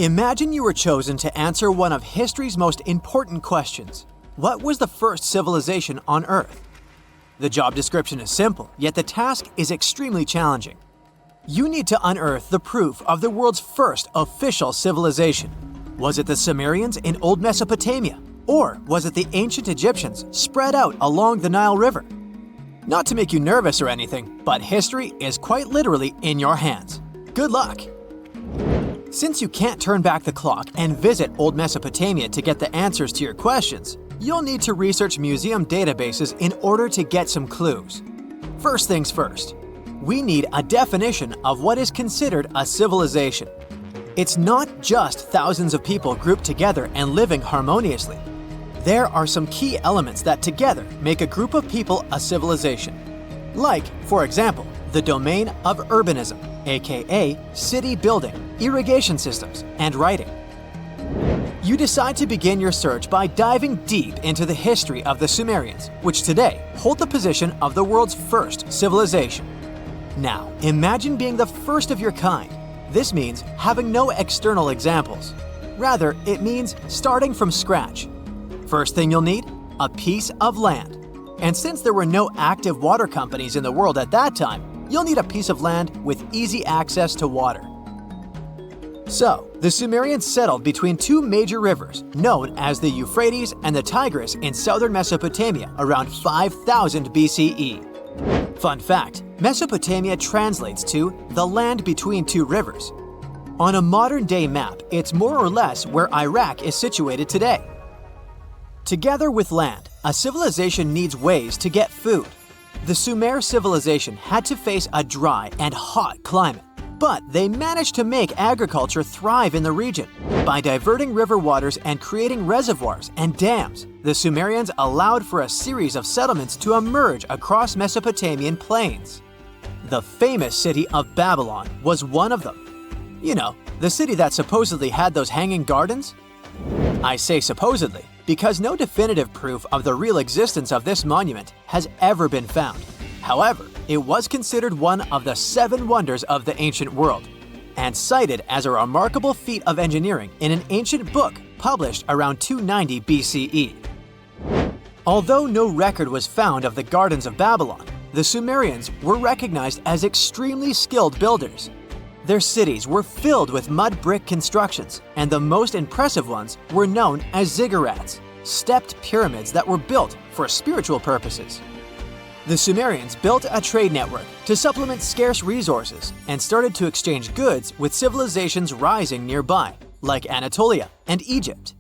Imagine you were chosen to answer one of history's most important questions. What was the first civilization on Earth? The job description is simple, yet the task is extremely challenging. You need to unearth the proof of the world's first official civilization. Was it the Sumerians in Old Mesopotamia? Or was it the ancient Egyptians spread out along the Nile River? Not to make you nervous or anything, but history is quite literally in your hands. Good luck! Since you can't turn back the clock and visit Old Mesopotamia to get the answers to your questions, you'll need to research museum databases in order to get some clues. First things first, we need a definition of what is considered a civilization. It's not just thousands of people grouped together and living harmoniously. There are some key elements that together make a group of people a civilization. Like, for example, the domain of urbanism, aka city building, irrigation systems, and writing. You decide to begin your search by diving deep into the history of the Sumerians, which today hold the position of the world's first civilization. Now, imagine being the first of your kind. This means having no external examples. Rather, it means starting from scratch. First thing you'll need? A piece of land. And since there were no active water companies in the world at that time, you'll need a piece of land with easy access to water. So, the Sumerians settled between two major rivers, known as the Euphrates and the Tigris in southern Mesopotamia around 5000 BCE. Fun fact, Mesopotamia translates to the land between two rivers. On a modern-day map, it's more or less where Iraq is situated today. Together with land, a civilization needs ways to get food. The Sumer civilization had to face a dry and hot climate, but they managed to make agriculture thrive in the region. By diverting river waters and creating reservoirs and dams, the Sumerians allowed for a series of settlements to emerge across Mesopotamian plains. The famous city of Babylon was one of them. You know, the city that supposedly had those hanging gardens? I say supposedly because no definitive proof of the real existence of this monument has ever been found. However, it was considered one of the 7 wonders of the ancient world, and cited as a remarkable feat of engineering in an ancient book published around 290 BCE. Although no record was found of the Gardens of Babylon, the Sumerians were recognized as extremely skilled builders. Their cities were filled with mud brick constructions, and the most impressive ones were known as ziggurats, stepped pyramids that were built for spiritual purposes. The Sumerians built a trade network to supplement scarce resources and started to exchange goods with civilizations rising nearby, like Anatolia and Egypt.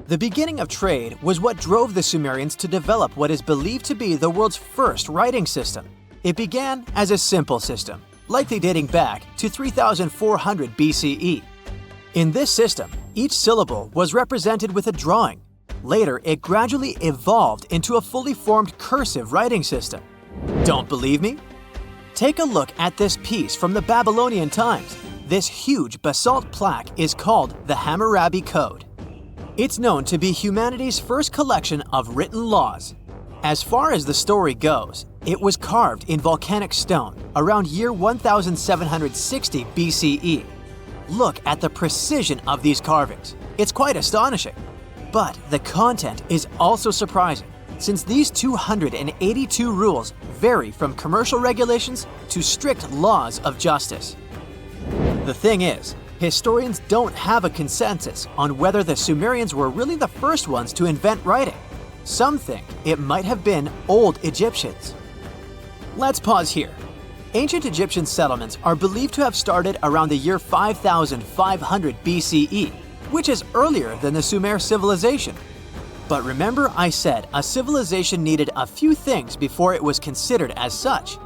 The beginning of trade was what drove the Sumerians to develop what is believed to be the world's first writing system. It began as a simple system, likely dating back to 3400 BCE. In this system, each syllable was represented with a drawing. Later, it gradually evolved into a fully formed cursive writing system. Don't believe me? Take a look at this piece from the Babylonian times. This huge basalt plaque is called the Hammurabi Code. It's known to be humanity's first collection of written laws. As far as the story goes, it was carved in volcanic stone around year 1760 BCE. Look at the precision of these carvings. It's quite astonishing. But the content is also surprising, since these 282 rules vary from commercial regulations to strict laws of justice. The thing is, historians don't have a consensus on whether the Sumerians were really the first ones to invent writing. Some think it might have been old Egyptians. Let's pause here. Ancient Egyptian settlements are believed to have started around the year 5500 BCE, which is earlier than the Sumer civilization. But remember I said a civilization needed a few things before it was considered as such.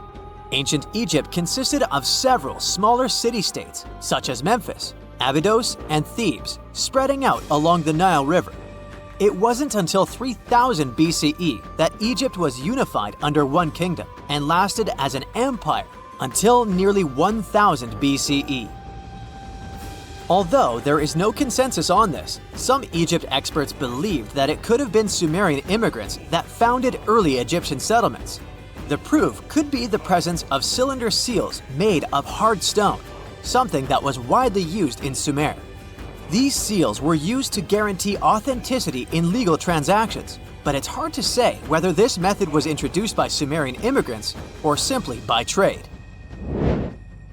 Ancient Egypt consisted of several smaller city-states, such as Memphis, Abydos, and Thebes, spreading out along the Nile River. It wasn't until 3000 BCE that Egypt was unified under one kingdom and lasted as an empire until nearly 1000 BCE. Although there is no consensus on this, some Egypt experts believed that it could have been Sumerian immigrants that founded early Egyptian settlements. The proof could be the presence of cylinder seals made of hard stone, something that was widely used in Sumer. These seals were used to guarantee authenticity in legal transactions, but it's hard to say whether this method was introduced by Sumerian immigrants or simply by trade.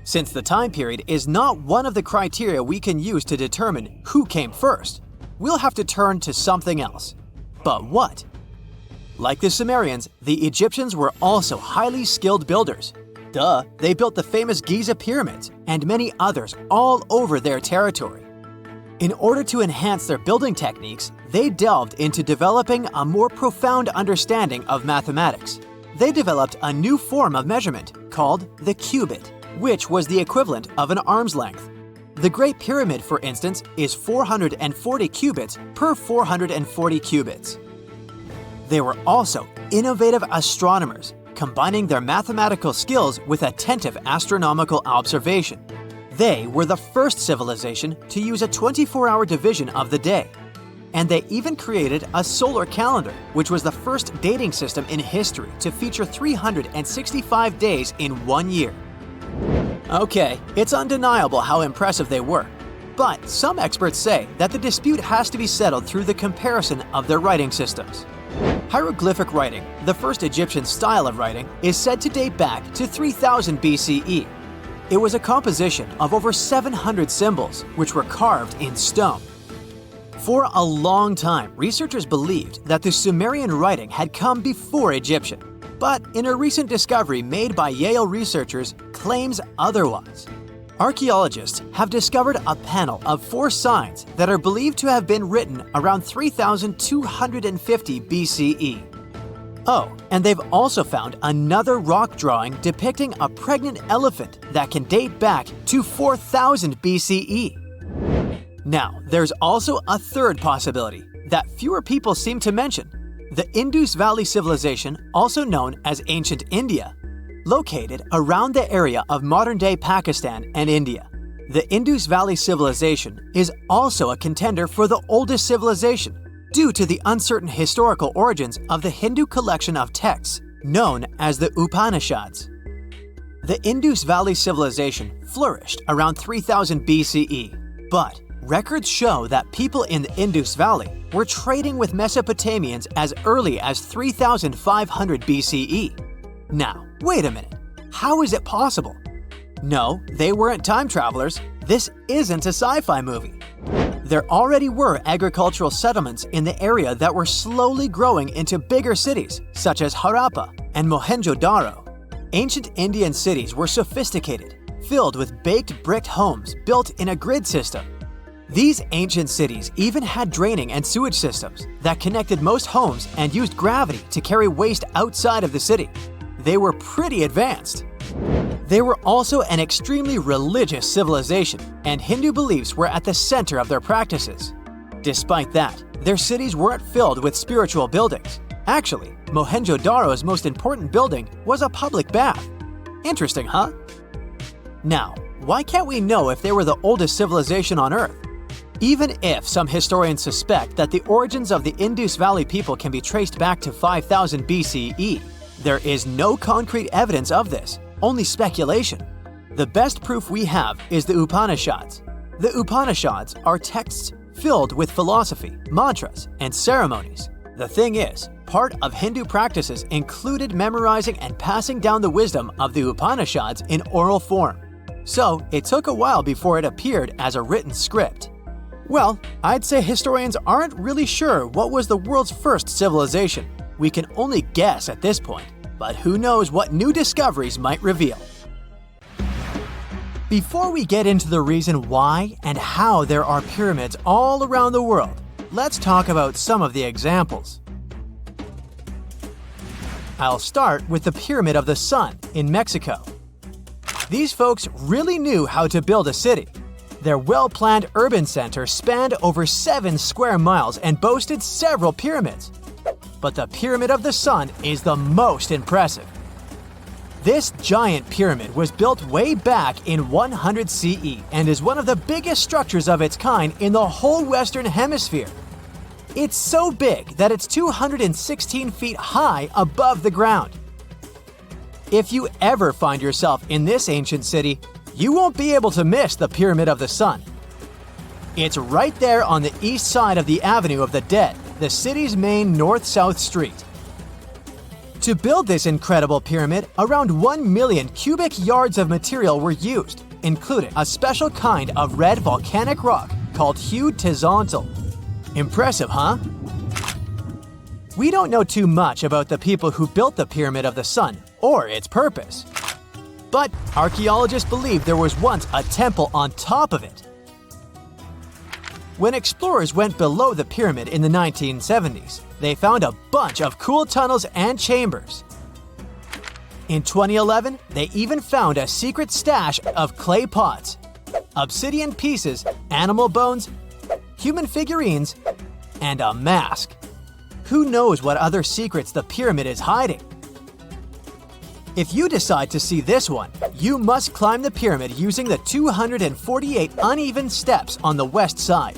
Since the time period is not one of the criteria we can use to determine who came first, we'll have to turn to something else. But what? Like the Sumerians, the Egyptians were also highly skilled builders. Duh, they built the famous Giza pyramids and many others all over their territory. In order to enhance their building techniques, they delved into developing a more profound understanding of mathematics. They developed a new form of measurement called the cubit, which was the equivalent of an arm's length. The Great Pyramid, for instance, is 440 cubits per 440 cubits. They were also innovative astronomers, combining their mathematical skills with attentive astronomical observation. They were the first civilization to use a 24-hour division of the day. And they even created a solar calendar, which was the first dating system in history to feature 365 days in 1 year. Okay, it's undeniable how impressive they were. But some experts say that the dispute has to be settled through the comparison of their writing systems. Hieroglyphic writing, the first Egyptian style of writing, is said to date back to 3000 BCE. It was a composition of over 700 symbols, which were carved in stone. For a long time, researchers believed that the Sumerian writing had come before Egyptian, but in a recent discovery made by Yale researchers claims otherwise. Archaeologists have discovered a panel of 4 signs that are believed to have been written around 3250 BCE. Oh, and they've also found another rock drawing depicting a pregnant elephant that can date back to 4000 BCE. Now, there's also a third possibility that fewer people seem to mention: the Indus Valley Civilization, also known as Ancient India, located around the area of modern-day Pakistan and India. The Indus Valley Civilization is also a contender for the oldest civilization due to the uncertain historical origins of the Hindu collection of texts known as the Upanishads. The Indus Valley Civilization flourished around 3000 BCE, but records show that people in the Indus Valley were trading with Mesopotamians as early as 3500 BCE. Now, wait a minute. How is it possible? No, they weren't time travelers. This isn't a sci-fi movie. There already were agricultural settlements in the area that were slowly growing into bigger cities, such as Harappa and Mohenjo-Daro. Ancient Indian cities were sophisticated, filled with baked brick homes built in a grid system. These ancient cities even had draining and sewage systems that connected most homes and used gravity to carry waste outside of the city. They were pretty advanced. They were also an extremely religious civilization, and Hindu beliefs were at the center of their practices. Despite that, their cities weren't filled with spiritual buildings. Actually, Mohenjo-Daro's most important building was a public bath. Interesting, huh? Now, why can't we know if they were the oldest civilization on Earth? Even if some historians suspect that the origins of the Indus Valley people can be traced back to 5000 BCE, there is no concrete evidence of this, only speculation. The best proof we have is the Upanishads. The Upanishads are texts filled with philosophy, mantras, and ceremonies. The thing is, part of Hindu practices included memorizing and passing down the wisdom of the Upanishads in oral form. So it took a while before it appeared as a written script. Well, I'd say historians aren't really sure what was the world's first civilization. We can only guess at this point, but who knows what new discoveries might reveal. Before we get into the reason why and how there are pyramids all around the world, let's talk about some of the examples. I'll start with the Pyramid of the Sun in Mexico. These folks really knew how to build a city. Their well-planned urban center spanned over 7 square miles and boasted several pyramids. But the Pyramid of the Sun is the most impressive. This giant pyramid was built way back in 100 CE and is one of the biggest structures of its kind in the whole Western Hemisphere. It's so big that it's 216 feet high above the ground. If you ever find yourself in this ancient city, you won't be able to miss the Pyramid of the Sun. It's right there on the east side of the Avenue of the Dead, the city's main north-south street. To build this incredible pyramid, around 1 million cubic yards of material were used, including a special kind of red volcanic rock called hued tizontal. Impressive, huh? We don't know too much about the people who built the Pyramid of the Sun or its purpose. But archaeologists believe there was once a temple on top of it. When explorers went below the pyramid in the 1970s, they found a bunch of cool tunnels and chambers. In 2011, they even found a secret stash of clay pots, obsidian pieces, animal bones, human figurines, and a mask. Who knows what other secrets the pyramid is hiding? If you decide to see this one, you must climb the pyramid using the 248 uneven steps on the west side.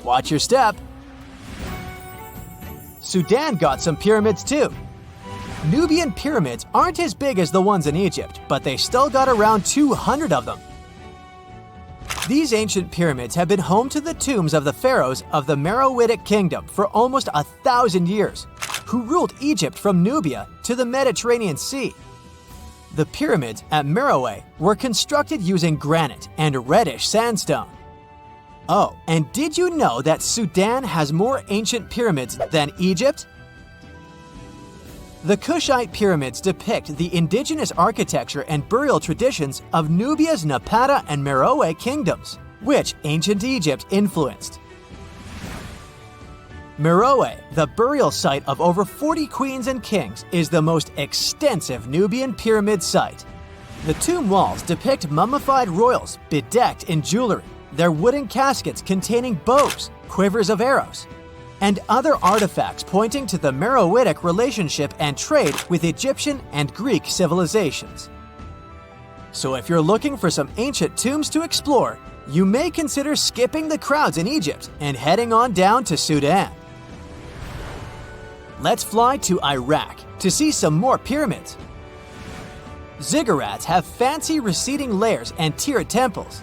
Watch your step. Sudan got some pyramids too. Nubian pyramids aren't as big as the ones in Egypt, but they still got around 200 of them. These ancient pyramids have been home to the tombs of the pharaohs of the Meroitic Kingdom for almost 1,000 years, who ruled Egypt from Nubia to the Mediterranean Sea. The pyramids at Meroe were constructed using granite and reddish sandstone. Oh, and did you know that Sudan has more ancient pyramids than Egypt? The Kushite pyramids depict the indigenous architecture and burial traditions of Nubia's Napata and Meroe kingdoms, which ancient Egypt influenced. Meroe, the burial site of over 40 queens and kings, is the most extensive Nubian pyramid site. The tomb walls depict mummified royals bedecked in jewelry, their wooden caskets containing bows, quivers of arrows, and other artifacts pointing to the Meroitic relationship and trade with Egyptian and Greek civilizations. So if you're looking for some ancient tombs to explore, you may consider skipping the crowds in Egypt and heading on down to Sudan. Let's fly to Iraq to see some more pyramids. Ziggurats have fancy receding layers and tiered temples.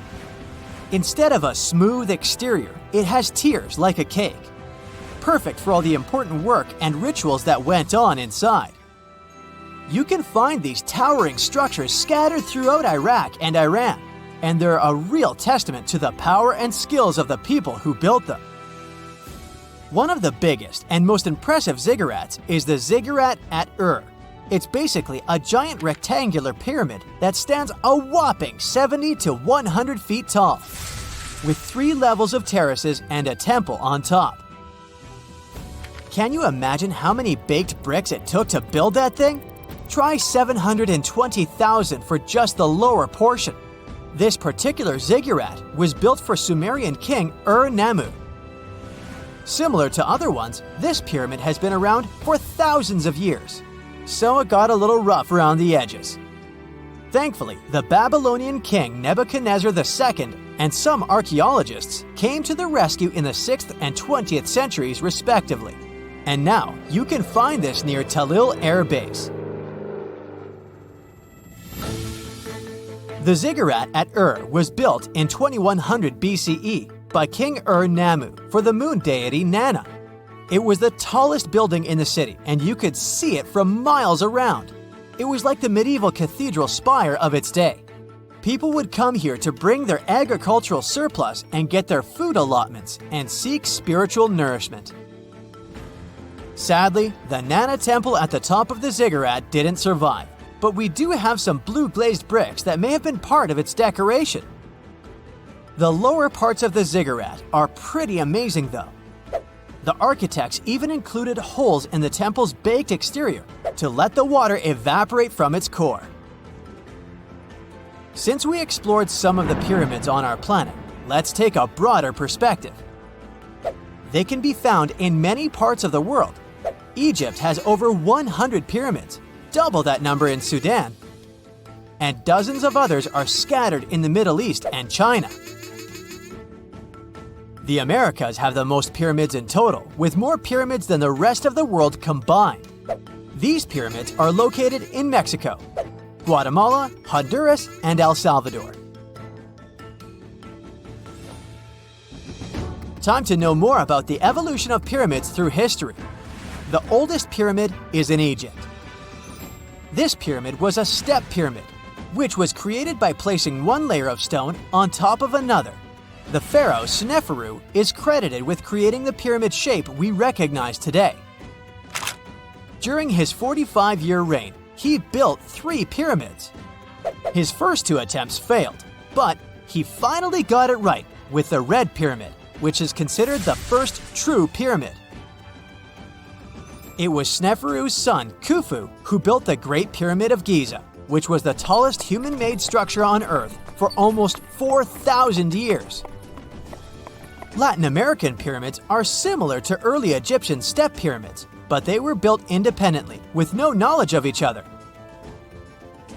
Instead of a smooth exterior, it has tiers like a cake. Perfect for all the important work and rituals that went on inside. You can find these towering structures scattered throughout Iraq and Iran, and they're a real testament to the power and skills of the people who built them. One of the biggest and most impressive ziggurats is the ziggurat at Ur. It's basically a giant rectangular pyramid that stands a whopping 70 to 100 feet tall, with 3 levels of terraces and a temple on top. Can you imagine how many baked bricks it took to build that thing? Try 720,000 for just the lower portion. This particular ziggurat was built for Sumerian king Ur-Nammu. Similar to other ones, this pyramid has been around for thousands of years, so it got a little rough around the edges. Thankfully, the Babylonian king Nebuchadnezzar II and some archaeologists came to the rescue in the 6th and 20th centuries respectively, and now you can find this near Talil Air Base. The ziggurat at Ur was built in 2100 BCE by King Ur-Nammu for the moon deity Nana. It was the tallest building in the city, and you could see it from miles around. It was like the medieval cathedral spire of its day. People would come here to bring their agricultural surplus and get their food allotments and seek spiritual nourishment. Sadly, the Nana temple at the top of the ziggurat didn't survive, but we do have some blue glazed bricks that may have been part of its decoration. The lower parts of the ziggurat are pretty amazing though. The architects even included holes in the temple's baked exterior to let the water evaporate from its core. Since we explored some of the pyramids on our planet, let's take a broader perspective. They can be found in many parts of the world. Egypt has over 100 pyramids, double that number in Sudan, and dozens of others are scattered in the Middle East and China. The Americas have the most pyramids in total, with more pyramids than the rest of the world combined. These pyramids are located in Mexico, Guatemala, Honduras, and El Salvador. Time to know more about the evolution of pyramids through history. The oldest pyramid is in Egypt. This pyramid was a step pyramid, which was created by placing one layer of stone on top of another. The pharaoh Sneferu is credited with creating the pyramid shape we recognize today. During his 45-year reign, he built 3 pyramids. His first 2 attempts failed, but he finally got it right with the Red Pyramid, which is considered the first true pyramid. It was Sneferu's son, Khufu, who built the Great Pyramid of Giza, which was the tallest human-made structure on Earth for almost 4,000 years. Latin American pyramids are similar to early Egyptian step pyramids, but they were built independently with no knowledge of each other.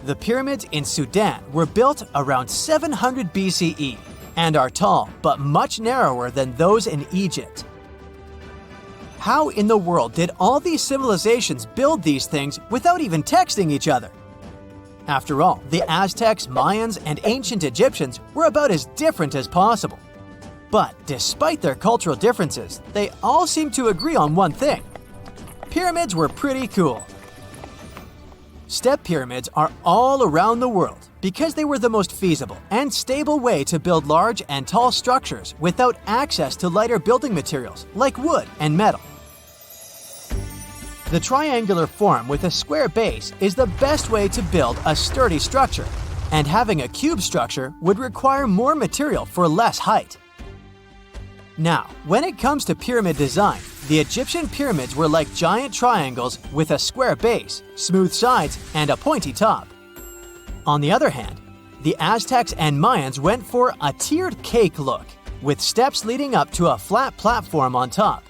The pyramids in Sudan were built around 700 BCE and are tall but much narrower than those in Egypt. How in the world did all these civilizations build these things without even texting each other? After all, the Aztecs, Mayans, and ancient Egyptians were about as different as possible. But despite their cultural differences, they all seem to agree on one thing: pyramids were pretty cool. Step pyramids are all around the world because they were the most feasible and stable way to build large and tall structures without access to lighter building materials like wood and metal. The triangular form with a square base is the best way to build a sturdy structure, and having a cube structure would require more material for less height. Now, when it comes to pyramid design, the Egyptian pyramids were like giant triangles with a square base, smooth sides, and a pointy top. On the other hand, the Aztecs and Mayans went for a tiered cake look, with steps leading up to a flat platform on top.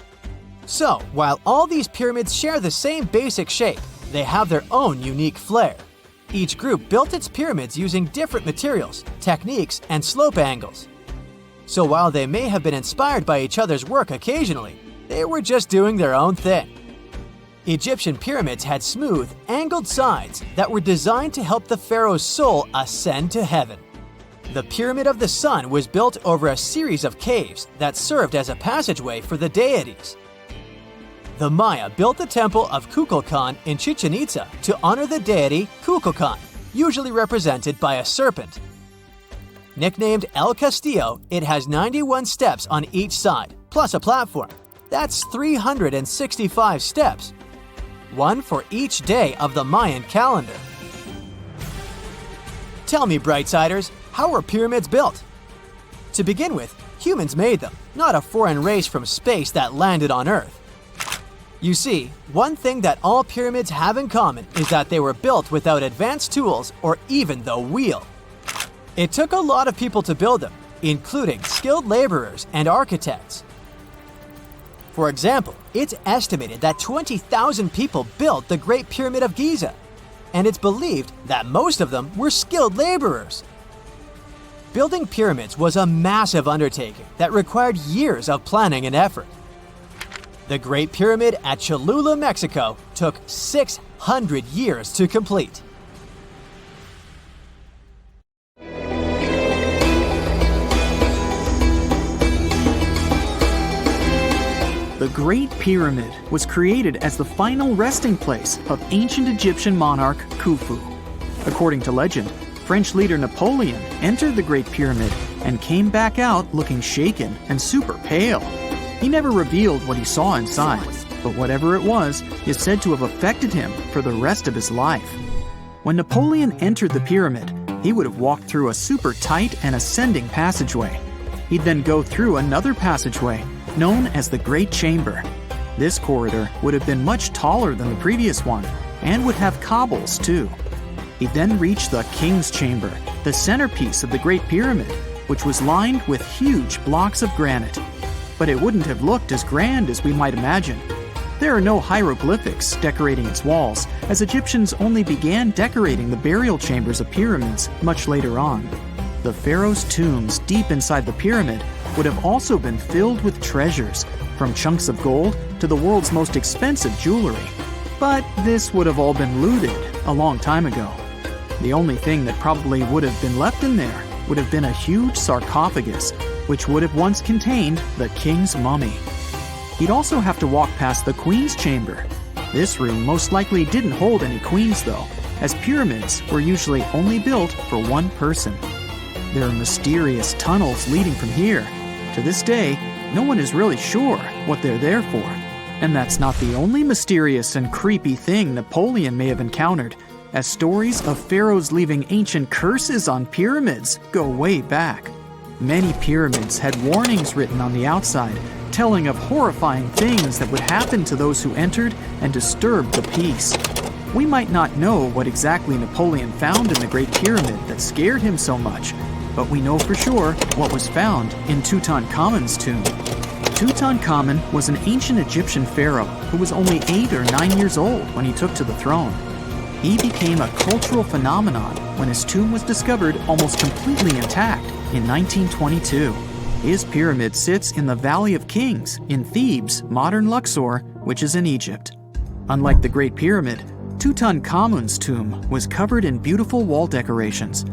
So, while all these pyramids share the same basic shape, they have their own unique flair. Each group built its pyramids using different materials, techniques, and slope angles. So while they may have been inspired by each other's work occasionally, they were just doing their own thing. Egyptian pyramids had smooth, angled sides that were designed to help the pharaoh's soul ascend to heaven. The Pyramid of the Sun was built over a series of caves that served as a passageway for the deities. The Maya built the temple of Kukulkan in Chichen Itza to honor the deity Kukulkan, usually represented by a serpent. Nicknamed El Castillo, it has 91 steps on each side, plus a platform. That's 365 steps, one for each day of the Mayan calendar. Tell me, Brightsiders, how were pyramids built? To begin with, humans made them, not a foreign race from space that landed on Earth. You see, one thing that all pyramids have in common is that they were built without advanced tools or even the wheel. It took a lot of people to build them, including skilled laborers and architects. For example, it's estimated that 20,000 people built the Great Pyramid of Giza, and it's believed that most of them were skilled laborers. Building pyramids was a massive undertaking that required years of planning and effort. The Great Pyramid at Cholula, Mexico, took 600 years to complete. The Great Pyramid was created as the final resting place of ancient Egyptian monarch Khufu. According to legend, French leader Napoleon entered the Great Pyramid and came back out looking shaken and super pale. He never revealed what he saw inside, but whatever it was is said to have affected him for the rest of his life. When Napoleon entered the pyramid, he would have walked through a super tight and ascending passageway. He'd then go through another passageway known as the Great Chamber. This corridor would have been much taller than the previous one and would have cobbles too. He'd then reach the King's Chamber, the centerpiece of the Great Pyramid, which was lined with huge blocks of granite. But it wouldn't have looked as grand as we might imagine. There are no hieroglyphics decorating its walls, as Egyptians only began decorating the burial chambers of pyramids much later on. The pharaoh's tombs deep inside the pyramid would have also been filled with treasures, from chunks of gold to the world's most expensive jewelry. But this would have all been looted a long time ago. The only thing that probably would have been left in there would have been a huge sarcophagus, which would have once contained the king's mummy. He'd also have to walk past the queen's chamber. This room most likely didn't hold any queens though, as pyramids were usually only built for one person. There are mysterious tunnels leading from here. To this day, no one is really sure what they're there for. And that's not the only mysterious and creepy thing Napoleon may have encountered, as stories of pharaohs leaving ancient curses on pyramids go way back. Many pyramids had warnings written on the outside, telling of horrifying things that would happen to those who entered and disturbed the peace. We might not know what exactly Napoleon found in the Great Pyramid that scared him so much, but we know for sure what was found in Tutankhamun's tomb. Tutankhamun was an ancient Egyptian pharaoh who was only 8 or 9 years old when he took to the throne. He became a cultural phenomenon when his tomb was discovered almost completely intact in 1922. His pyramid sits in the Valley of Kings in Thebes, modern Luxor, which is in Egypt. Unlike the Great Pyramid, Tutankhamun's tomb was covered in beautiful wall decorations.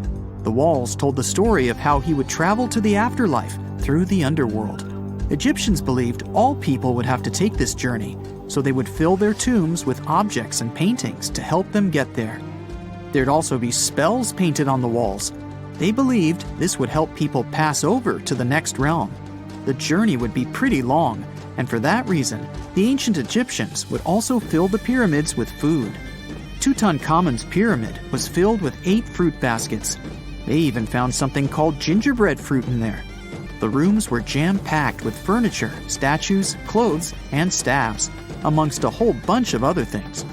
The walls told the story of how he would travel to the afterlife through the underworld. Egyptians believed all people would have to take this journey, so they would fill their tombs with objects and paintings to help them get there. There'd also be spells painted on the walls. They believed this would help people pass over to the next realm. The journey would be pretty long, and for that reason, the ancient Egyptians would also fill the pyramids with food. Tutankhamun's pyramid was filled with 8 fruit baskets. They even found something called gingerbread fruit in there. The rooms were jam-packed with furniture, statues, clothes, and staffs, amongst a whole bunch of other things.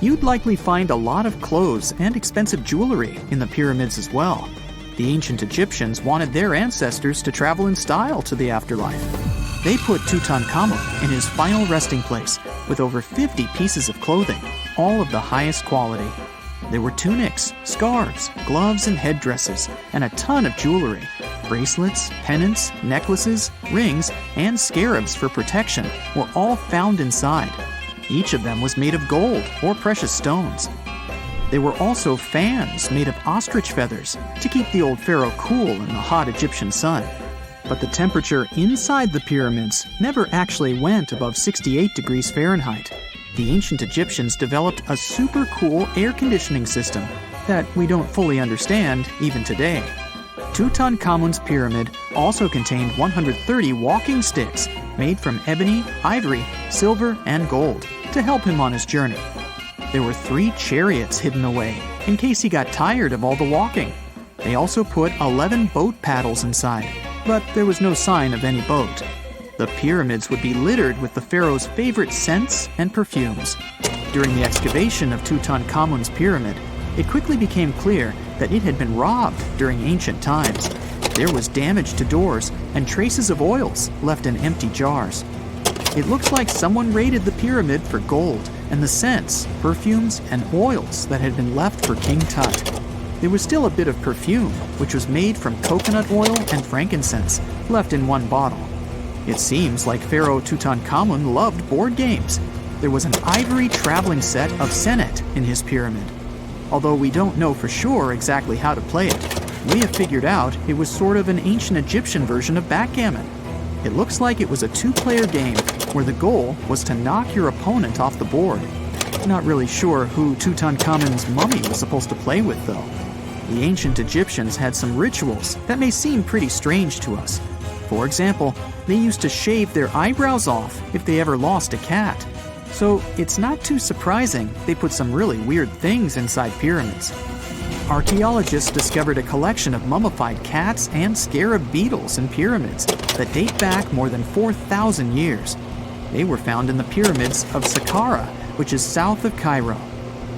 You'd likely find a lot of clothes and expensive jewelry in the pyramids as well. The ancient Egyptians wanted their ancestors to travel in style to the afterlife. They put Tutankhamun in his final resting place with over 50 pieces of clothing, all of the highest quality. There were tunics, scarves, gloves, and headdresses, and a ton of jewelry. Bracelets, pendants, necklaces, rings, and scarabs for protection were all found inside. Each of them was made of gold or precious stones. There were also fans made of ostrich feathers to keep the old pharaoh cool in the hot Egyptian sun. But the temperature inside the pyramids never actually went above 68 degrees Fahrenheit. The ancient Egyptians developed a super cool air conditioning system that we don't fully understand even today. Tutankhamun's pyramid also contained 130 walking sticks made from ebony, ivory, silver, and gold to help him on his journey. There were 3 chariots hidden away in case he got tired of all the walking. They also put 11 boat paddles inside, but there was no sign of any boat. The pyramids would be littered with the pharaoh's favorite scents and perfumes. During the excavation of Tutankhamun's pyramid, it quickly became clear that it had been robbed during ancient times. There was damage to doors and traces of oils left in empty jars. It looks like someone raided the pyramid for gold and the scents, perfumes, and oils that had been left for King Tut. There was still a bit of perfume, which was made from coconut oil and frankincense, left in one bottle. It seems like Pharaoh Tutankhamun loved board games. There was an ivory traveling set of senet in his pyramid. Although we don't know for sure exactly how to play it, we have figured out it was sort of an ancient Egyptian version of backgammon. It looks like it was a 2-player game where the goal was to knock your opponent off the board. Not really sure who Tutankhamun's mummy was supposed to play with though. The ancient Egyptians had some rituals that may seem pretty strange to us. For example, they used to shave their eyebrows off if they ever lost a cat. So it's not too surprising they put some really weird things inside pyramids. Archaeologists discovered a collection of mummified cats and scarab beetles in pyramids that date back more than 4,000 years. They were found in the pyramids of Sahara, which is south of Cairo.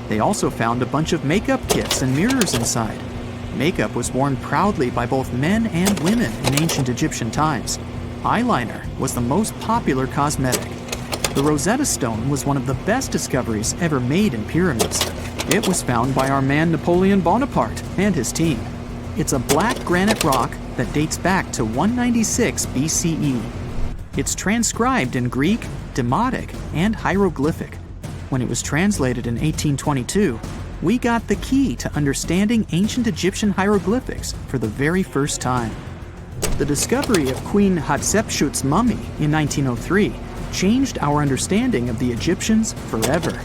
They also found a bunch of makeup kits and mirrors inside. Makeup was worn proudly by both men and women in ancient Egyptian times. Eyeliner was the most popular cosmetic. The Rosetta Stone was one of the best discoveries ever made in pyramids. It was found by our man Napoleon Bonaparte and his team. It's a black granite rock that dates back to 196 BCE. It's transcribed in Greek, Demotic, and hieroglyphic. When it was translated in 1822, we got the key to understanding ancient Egyptian hieroglyphics for the very first time. The discovery of Queen Hatshepsut's mummy in 1903 changed our understanding of the Egyptians forever.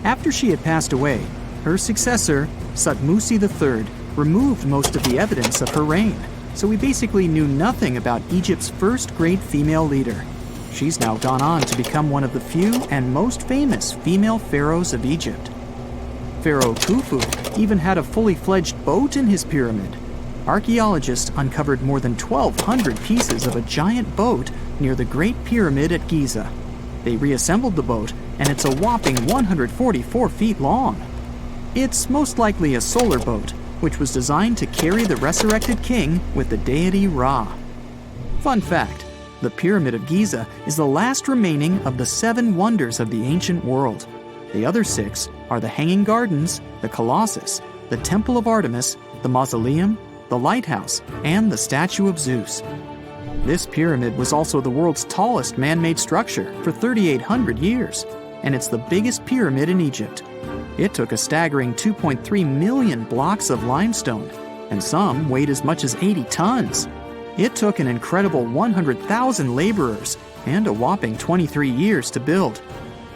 After she had passed away, her successor, Thutmose III, removed most of the evidence of her reign, so we basically knew nothing about Egypt's first great female leader. She's now gone on to become one of the few and most famous female pharaohs of Egypt. Pharaoh Khufu even had a fully fledged boat in his pyramid. Archaeologists uncovered more than 1,200 pieces of a giant boat near the Great Pyramid at Giza. They reassembled the boat, and it's a whopping 144 feet long. It's most likely a solar boat, which was designed to carry the resurrected king with the deity Ra. Fun fact, the Pyramid of Giza is the last remaining of the 7 wonders of the ancient world. The other 6 are the Hanging Gardens, the Colossus, the Temple of Artemis, the Mausoleum, the Lighthouse, and the Statue of Zeus. This pyramid was also the world's tallest man-made structure for 3,800 years, and it's the biggest pyramid in Egypt. It took a staggering 2.3 million blocks of limestone, and some weighed as much as 80 tons. It took an incredible 100,000 laborers and a whopping 23 years to build.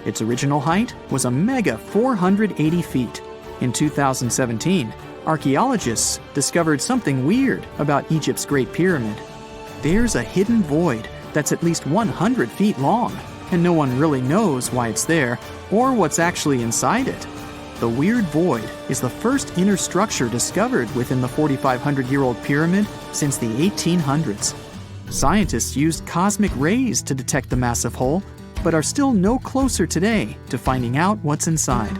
Its original height was a mega 480 feet. In 2017, archaeologists discovered something weird about Egypt's Great Pyramid. There's a hidden void that's at least 100 feet long, and no one really knows why it's there or what's actually inside it. The weird void is the first inner structure discovered within the 4,500-year-old pyramid since the 1800s. Scientists used cosmic rays to detect the massive hole, but are still no closer today to finding out what's inside.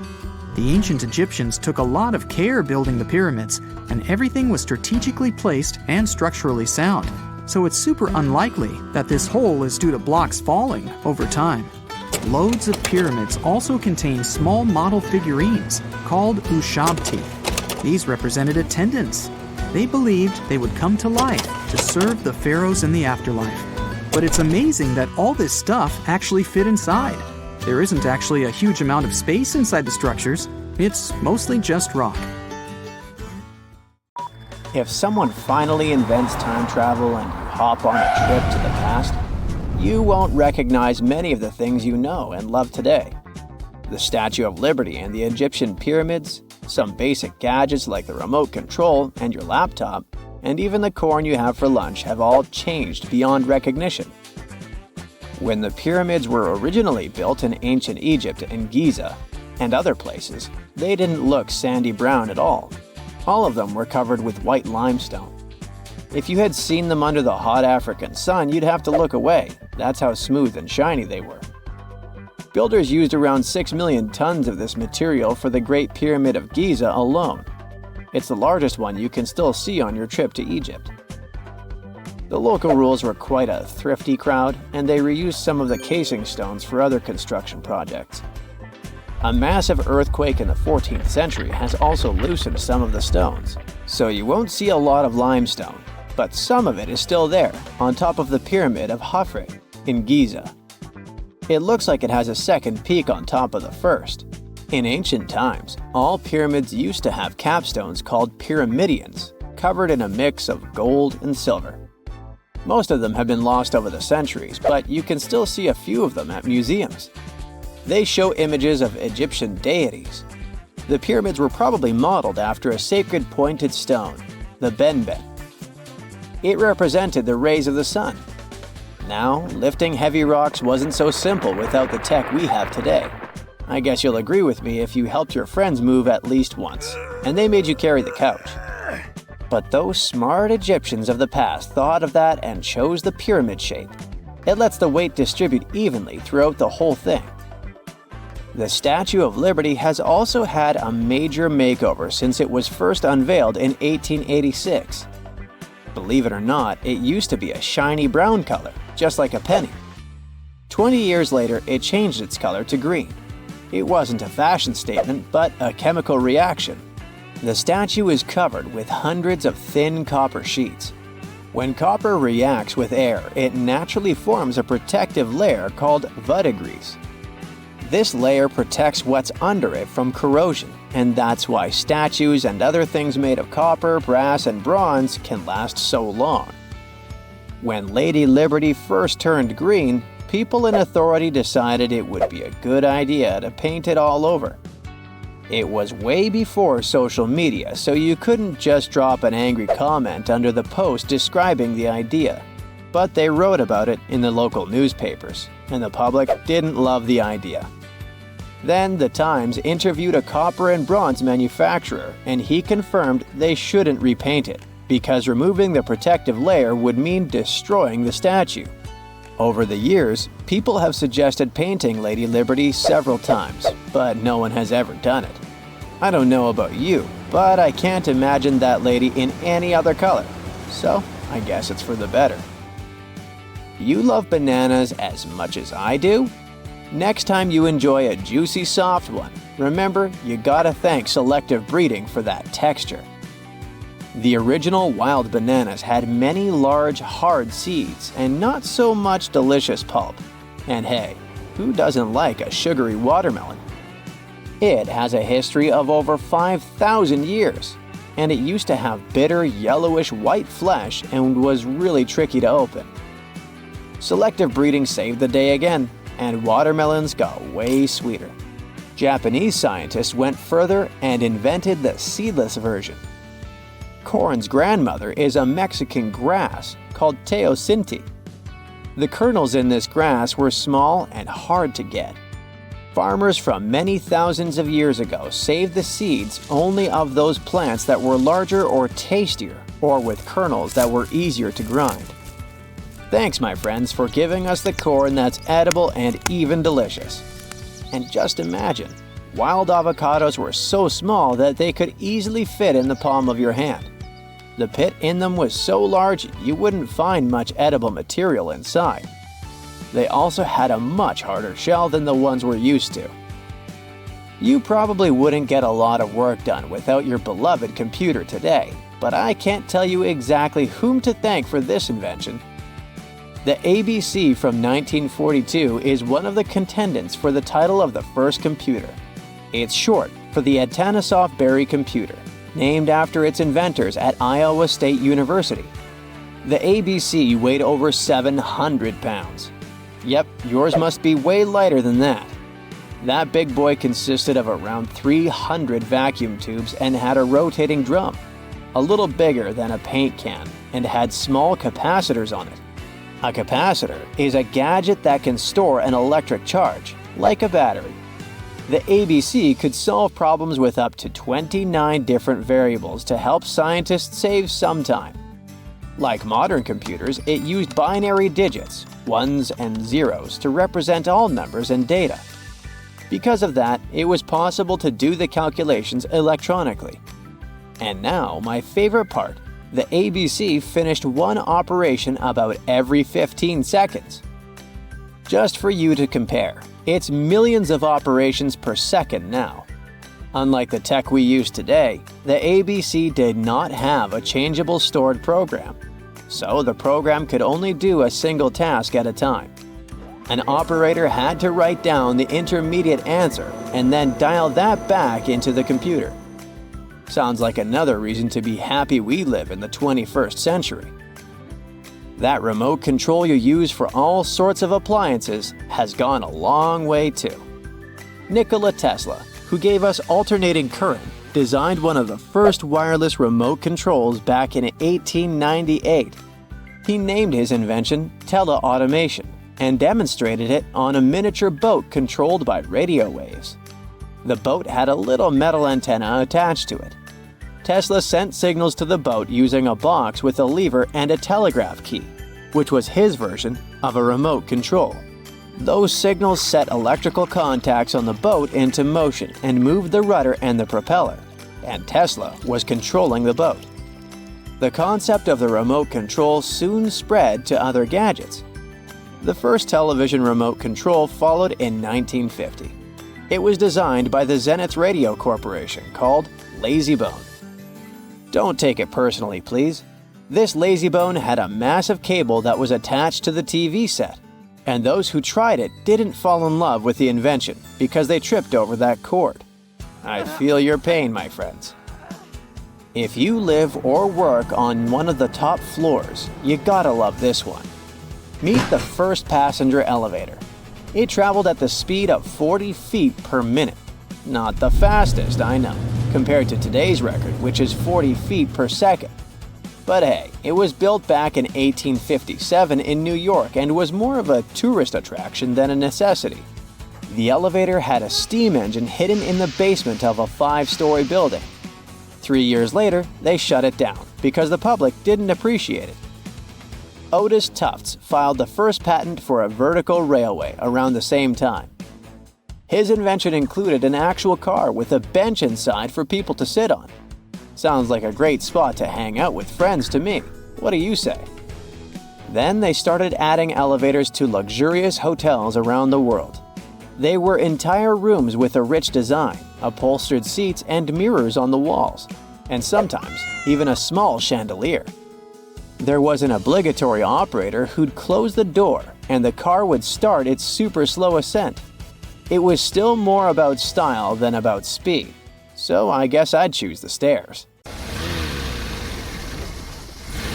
The ancient Egyptians took a lot of care building the pyramids, and everything was strategically placed and structurally sound, so it's super unlikely that this hole is due to blocks falling over time. Loads of pyramids also contain small model figurines called ushabti. These represented attendants. They believed they would come to life to serve the pharaohs in the afterlife. But it's amazing that all this stuff actually fit inside. There isn't actually a huge amount of space inside the structures. It's mostly just rock. If someone finally invents time travel and you hop on a trip to the past, you won't recognize many of the things you know and love today. The Statue of Liberty and the Egyptian pyramids, some basic gadgets like the remote control and your laptop, and even the corn you have for lunch have all changed beyond recognition. When the pyramids were originally built in ancient Egypt and Giza and other places, they didn't look sandy brown at all. All of them were covered with white limestone. If you had seen them under the hot African sun, you'd have to look away. That's how smooth and shiny they were. Builders used around 6 million tons of this material for the Great Pyramid of Giza alone. It's the largest one you can still see on your trip to Egypt. The local rules were quite a thrifty crowd, and they reused some of the casing stones for other construction projects. A massive earthquake in the 14th century has also loosened some of the stones, so you won't see a lot of limestone, but some of it is still there, on top of the Pyramid of Khafre in Giza. It looks like it has a second peak on top of the first. In ancient times, all pyramids used to have capstones called pyramidions, covered in a mix of gold and silver. Most of them have been lost over the centuries, but you can still see a few of them at museums. They show images of Egyptian deities. The pyramids were probably modeled after a sacred pointed stone, the benben. It represented the rays of the sun. Now, lifting heavy rocks wasn't so simple without the tech we have today. I guess you'll agree with me if you helped your friends move at least once, and they made you carry the couch. But those smart Egyptians of the past thought of that and chose the pyramid shape. It lets the weight distribute evenly throughout the whole thing. The Statue of Liberty has also had a major makeover since it was first unveiled in 1886. Believe it or not, it used to be a shiny brown color, just like a penny. 20 years later, it changed its color to green. It wasn't a fashion statement, but a chemical reaction. The statue is covered with hundreds of thin copper sheets. When copper reacts with air, it naturally forms a protective layer called verdigris. This layer protects what's under it from corrosion, and that's why statues and other things made of copper, brass, and bronze can last so long. When Lady Liberty first turned green, people in authority decided it would be a good idea to paint it all over. It was way before social media, so you couldn't just drop an angry comment under the post describing the idea. But they wrote about it in the local newspapers, and the public didn't love the idea. Then the Times interviewed a copper and bronze manufacturer, and he confirmed they shouldn't repaint it, because removing the protective layer would mean destroying the statue. Over the years, people have suggested painting Lady Liberty several times, but no one has ever done it. I don't know about you, but I can't imagine that lady in any other color, so I guess it's for the better. You love bananas as much as I do? Next time you enjoy a juicy soft one, remember you gotta thank selective breeding for that texture. The original wild bananas had many large, hard seeds and not so much delicious pulp. And hey, who doesn't like a sugary watermelon? It has a history of over 5,000 years, and it used to have bitter, yellowish white flesh and was really tricky to open. Selective breeding saved the day again, and watermelons got way sweeter. Japanese scientists went further and invented the seedless version. Corn's grandmother is a Mexican grass called teosinte. The kernels in this grass were small and hard to get. Farmers from many thousands of years ago saved the seeds only of those plants that were larger or tastier, or with kernels that were easier to grind. Thanks, my friends, for giving us the corn that's edible and even delicious. And just imagine, wild avocados were so small that they could easily fit in the palm of your hand. The pit in them was so large you wouldn't find much edible material inside. They also had a much harder shell than the ones we're used to. You probably wouldn't get a lot of work done without your beloved computer today, but I can't tell you exactly whom to thank for this invention. The ABC from 1942 is one of the contendants for the title of the first computer. It's short for the Atanasoff Berry computer, named after its inventors at Iowa State University. The ABC weighed over 700 pounds. Yep, yours must be way lighter than that. That big boy consisted of around 300 vacuum tubes and had a rotating drum, a little bigger than a paint can, and had small capacitors on it. A capacitor is a gadget that can store an electric charge, like a battery. The ABC could solve problems with up to 29 different variables to help scientists save some time. Like modern computers, it used binary digits, ones and zeros, to represent all numbers and data. Because of that, it was possible to do the calculations electronically. And now, my favorite part, the ABC finished one operation about every 15 seconds. Just for you to compare, it's millions of operations per second now. Unlike the tech we use today, the ABC did not have a changeable stored program, so the program could only do a single task at a time. An operator had to write down the intermediate answer and then dial that back into the computer. Sounds like another reason to be happy we live in the 21st century. That remote control you use for all sorts of appliances has gone a long way too. Nikola Tesla, who gave us alternating current, designed one of the first wireless remote controls back in 1898. He named his invention teleautomation and demonstrated it on a miniature boat controlled by radio waves. The boat had a little metal antenna attached to it. Tesla sent signals to the boat using a box with a lever and a telegraph key, which was his version of a remote control. Those signals set electrical contacts on the boat into motion and moved the rudder and the propeller, and Tesla was controlling the boat. The concept of the remote control soon spread to other gadgets. The first television remote control followed in 1950. It was designed by the Zenith Radio Corporation, called LazyBone. Don't take it personally, please. This LazyBone had a massive cable that was attached to the TV set, and those who tried it didn't fall in love with the invention because they tripped over that cord. I feel your pain, my friends. If you live or work on one of the top floors, you gotta love this one. Meet the first passenger elevator. It traveled at the speed of 40 feet per minute. Not the fastest, I know, compared to today's record, which is 40 feet per second. But hey, it was built back in 1857 in New York and was more of a tourist attraction than a necessity. The elevator had a steam engine hidden in the basement of a 5-story building. 3 years later, they shut it down because the public didn't appreciate it. Otis Tufts filed the first patent for a vertical railway around the same time. His invention included an actual car with a bench inside for people to sit on. Sounds like a great spot to hang out with friends to me. What do you say? Then they started adding elevators to luxurious hotels around the world. They were entire rooms with a rich design, upholstered seats and mirrors on the walls, and sometimes even a small chandelier. There was an obligatory operator who'd close the door and the car would start its super slow ascent. It was still more about style than about speed, so I guess I'd choose the stairs.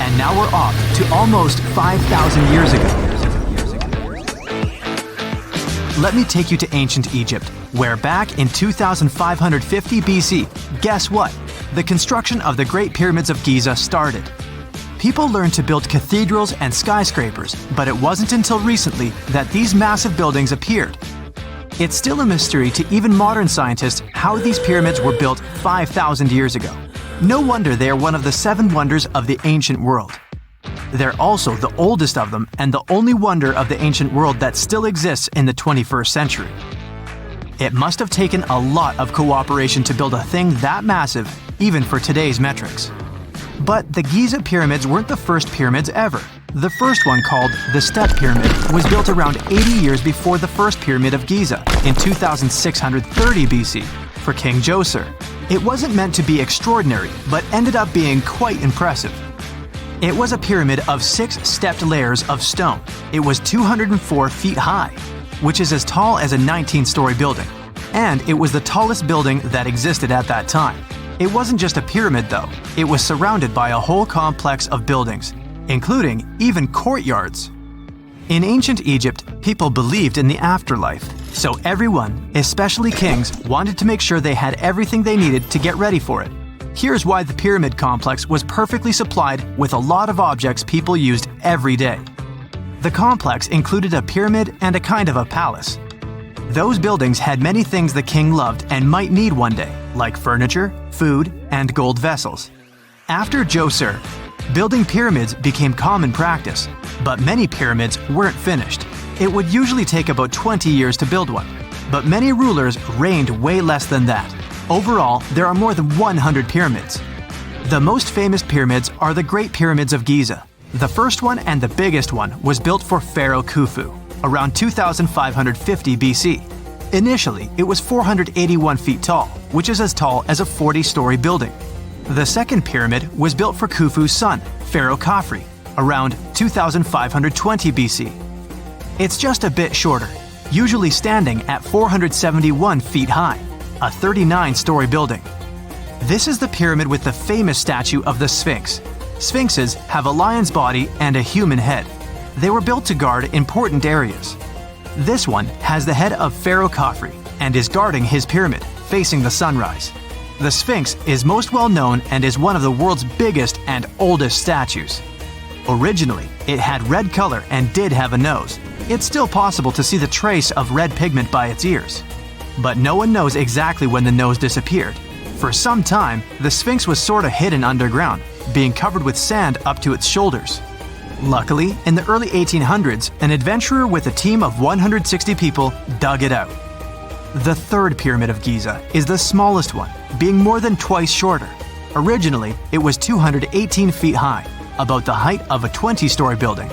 And now we're off to almost 5,000 years ago. Let me take you to ancient Egypt, where back in 2550 BC, guess what? The construction of the Great Pyramids of Giza started. People learned to build cathedrals and skyscrapers, but it wasn't until recently that these massive buildings appeared. It's still a mystery to even modern scientists how these pyramids were built 5,000 years ago. No wonder they are one of the 7 wonders of the ancient world. They're also the oldest of them and the only wonder of the ancient world that still exists in the 21st century. It must have taken a lot of cooperation to build a thing that massive, even for today's metrics. But the Giza pyramids weren't the first pyramids ever. The first one, called the Step Pyramid, was built around 80 years before the first pyramid of Giza in 2630 BC for King Djoser. It wasn't meant to be extraordinary, but ended up being quite impressive. It was a pyramid of 6 stepped layers of stone. It was 204 feet high, which is as tall as a 19-story building. And it was the tallest building that existed at that time. It wasn't just a pyramid though, it was surrounded by a whole complex of buildings, including even courtyards. In ancient Egypt, people believed in the afterlife, so everyone, especially kings, wanted to make sure they had everything they needed to get ready for it. Here's why the pyramid complex was perfectly supplied with a lot of objects people used every day. The complex included a pyramid and a kind of a palace. Those buildings had many things the king loved and might need one day, like furniture, food, and gold vessels. After Djoser, building pyramids became common practice, but many pyramids weren't finished. It would usually take about 20 years to build one, but many rulers reigned way less than that. Overall, there are more than 100 pyramids. The most famous pyramids are the Great Pyramids of Giza. The first one and the biggest one was built for Pharaoh Khufu, around 2550 BC. Initially, it was 481 feet tall, which is as tall as a 40-story building. The second pyramid was built for Khufu's son, Pharaoh Khafre, around 2520 BC. It's just a bit shorter, usually standing at 471 feet high, a 39-story building. This is the pyramid with the famous statue of the Sphinx. Sphinxes have a lion's body and a human head. They were built to guard important areas. This one has the head of Pharaoh Khafre and is guarding his pyramid, facing the sunrise. The Sphinx is most well known and is one of the world's biggest and oldest statues. Originally, it had red color and did have a nose. It's still possible to see the trace of red pigment by its ears. But no one knows exactly when the nose disappeared. For some time, the Sphinx was sort of hidden underground, being covered with sand up to its shoulders. Luckily, in the early 1800s, an adventurer with a team of 160 people dug it out. The third pyramid of Giza is the smallest one, being more than twice shorter. Originally, it was 218 feet high, about the height of a 20-story building.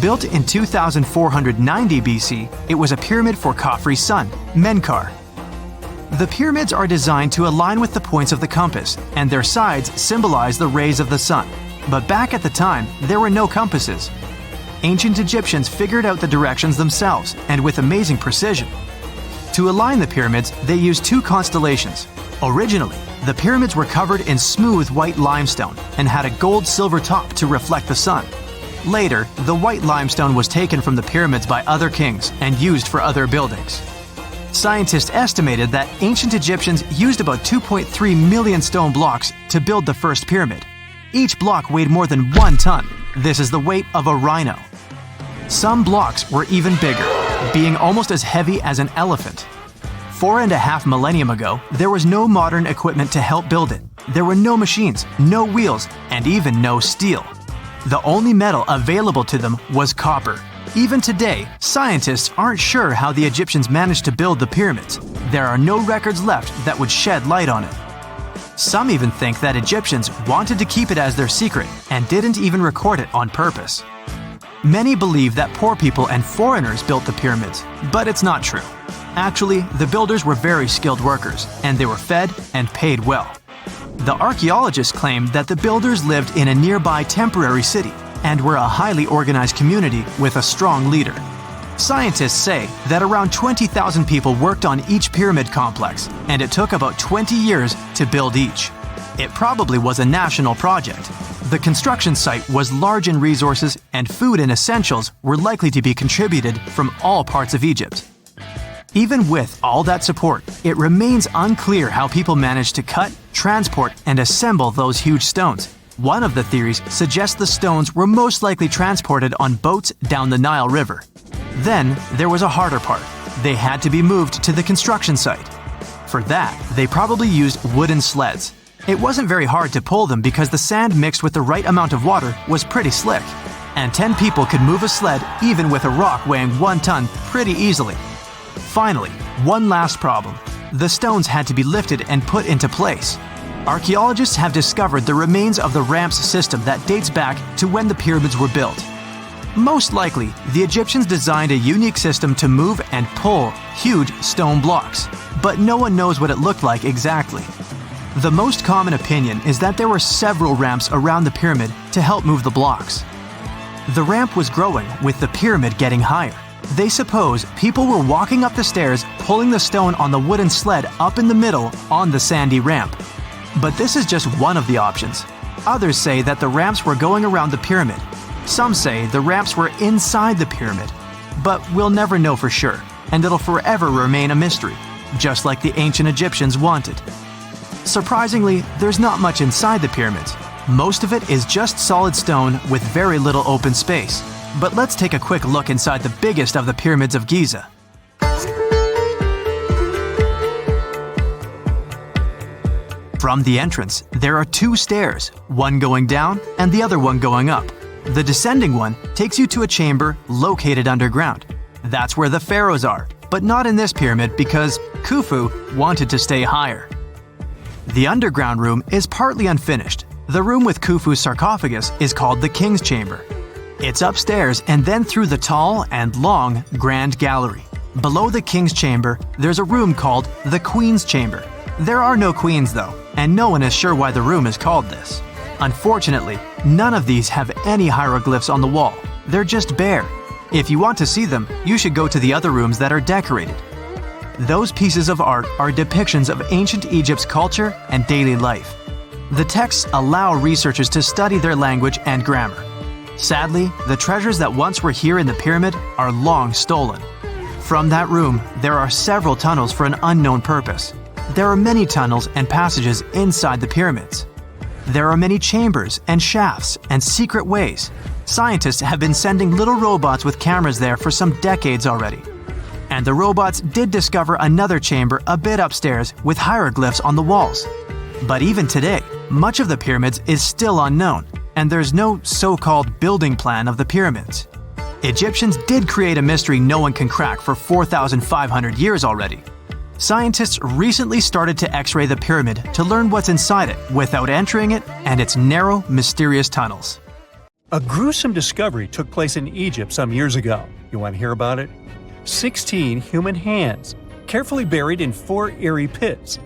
Built in 2490 BC, it was a pyramid for Khafre's son, Menkaure. The pyramids are designed to align with the points of the compass, and their sides symbolize the rays of the sun. But back at the time, there were no compasses. Ancient Egyptians figured out the directions themselves, and with amazing precision. To align the pyramids, they used 2 constellations. Originally, the pyramids were covered in smooth white limestone and had a gold-silver top to reflect the sun. Later, the white limestone was taken from the pyramids by other kings and used for other buildings. Scientists estimated that ancient Egyptians used about 2.3 million stone blocks to build the first pyramid. Each block weighed more than 1 ton. This is the weight of a rhino. Some blocks were even bigger, being almost as heavy as an elephant. 4.5 millennia ago, there was no modern equipment to help build it. There were no machines, no wheels, and even no steel. The only metal available to them was copper. Even today, scientists aren't sure how the Egyptians managed to build the pyramids. There are no records left that would shed light on it. Some even think that Egyptians wanted to keep it as their secret and didn't even record it on purpose. Many believe that poor people and foreigners built the pyramids, but it's not true. Actually, the builders were very skilled workers, and they were fed and paid well. The archaeologists claim that the builders lived in a nearby temporary city and were a highly organized community with a strong leader. Scientists say that around 20,000 people worked on each pyramid complex, and it took about 20 years to build each. It probably was a national project. The construction site was large in resources, and food and essentials were likely to be contributed from all parts of Egypt. Even with all that support, it remains unclear how people managed to cut, transport, and assemble those huge stones. One of the theories suggests the stones were most likely transported on boats down the Nile River. Then, there was a harder part. They had to be moved to the construction site. For that, they probably used wooden sleds. It wasn't very hard to pull them because the sand mixed with the right amount of water was pretty slick. And 10 people could move a sled even with a rock weighing 1 ton pretty easily. Finally, one last problem. The stones had to be lifted and put into place. Archaeologists have discovered the remains of the ramps system that dates back to when the pyramids were built. Most likely, the Egyptians designed a unique system to move and pull huge stone blocks, but no one knows what it looked like exactly. The most common opinion is that there were several ramps around the pyramid to help move the blocks. The ramp was growing with the pyramid getting higher. They suppose people were walking up the stairs, pulling the stone on the wooden sled up in the middle on the sandy ramp. But this is just one of the options. Others say that the ramps were going around the pyramid. Some say the ramps were inside the pyramid. But we'll never know for sure, and it'll forever remain a mystery, just like the ancient Egyptians wanted. Surprisingly, there's not much inside the pyramids. Most of it is just solid stone with very little open space. But let's take a quick look inside the biggest of the pyramids of Giza. From the entrance, there are 2 stairs, one going down and the other one going up. The descending one takes you to a chamber located underground. That's where the pharaohs are, but not in this pyramid because Khufu wanted to stay higher. The underground room is partly unfinished. The room with Khufu's sarcophagus is called the King's Chamber. It's upstairs and then through the tall and long Grand Gallery. Below the King's Chamber, there's a room called the Queen's Chamber. There are no queens though, and no one is sure why the room is called this. Unfortunately, none of these have any hieroglyphs on the wall. They're just bare. If you want to see them, you should go to the other rooms that are decorated. Those pieces of art are depictions of ancient Egypt's culture and daily life. The texts allow researchers to study their language and grammar. Sadly, the treasures that once were here in the pyramid are long stolen. From that room, there are several tunnels for an unknown purpose. There are many tunnels and passages inside the pyramids. There are many chambers and shafts and secret ways. Scientists have been sending little robots with cameras there for some decades already. And the robots did discover another chamber a bit upstairs with hieroglyphs on the walls. But even today, much of the pyramids is still unknown, and there's no so-called building plan of the pyramids. Egyptians did create a mystery no one can crack for 4,500 years already. Scientists recently started to X-ray the pyramid to learn what's inside it without entering it and its narrow, mysterious tunnels. A gruesome discovery took place in Egypt some years ago. You want to hear about it? 16 human hands, carefully buried in 4 eerie pits.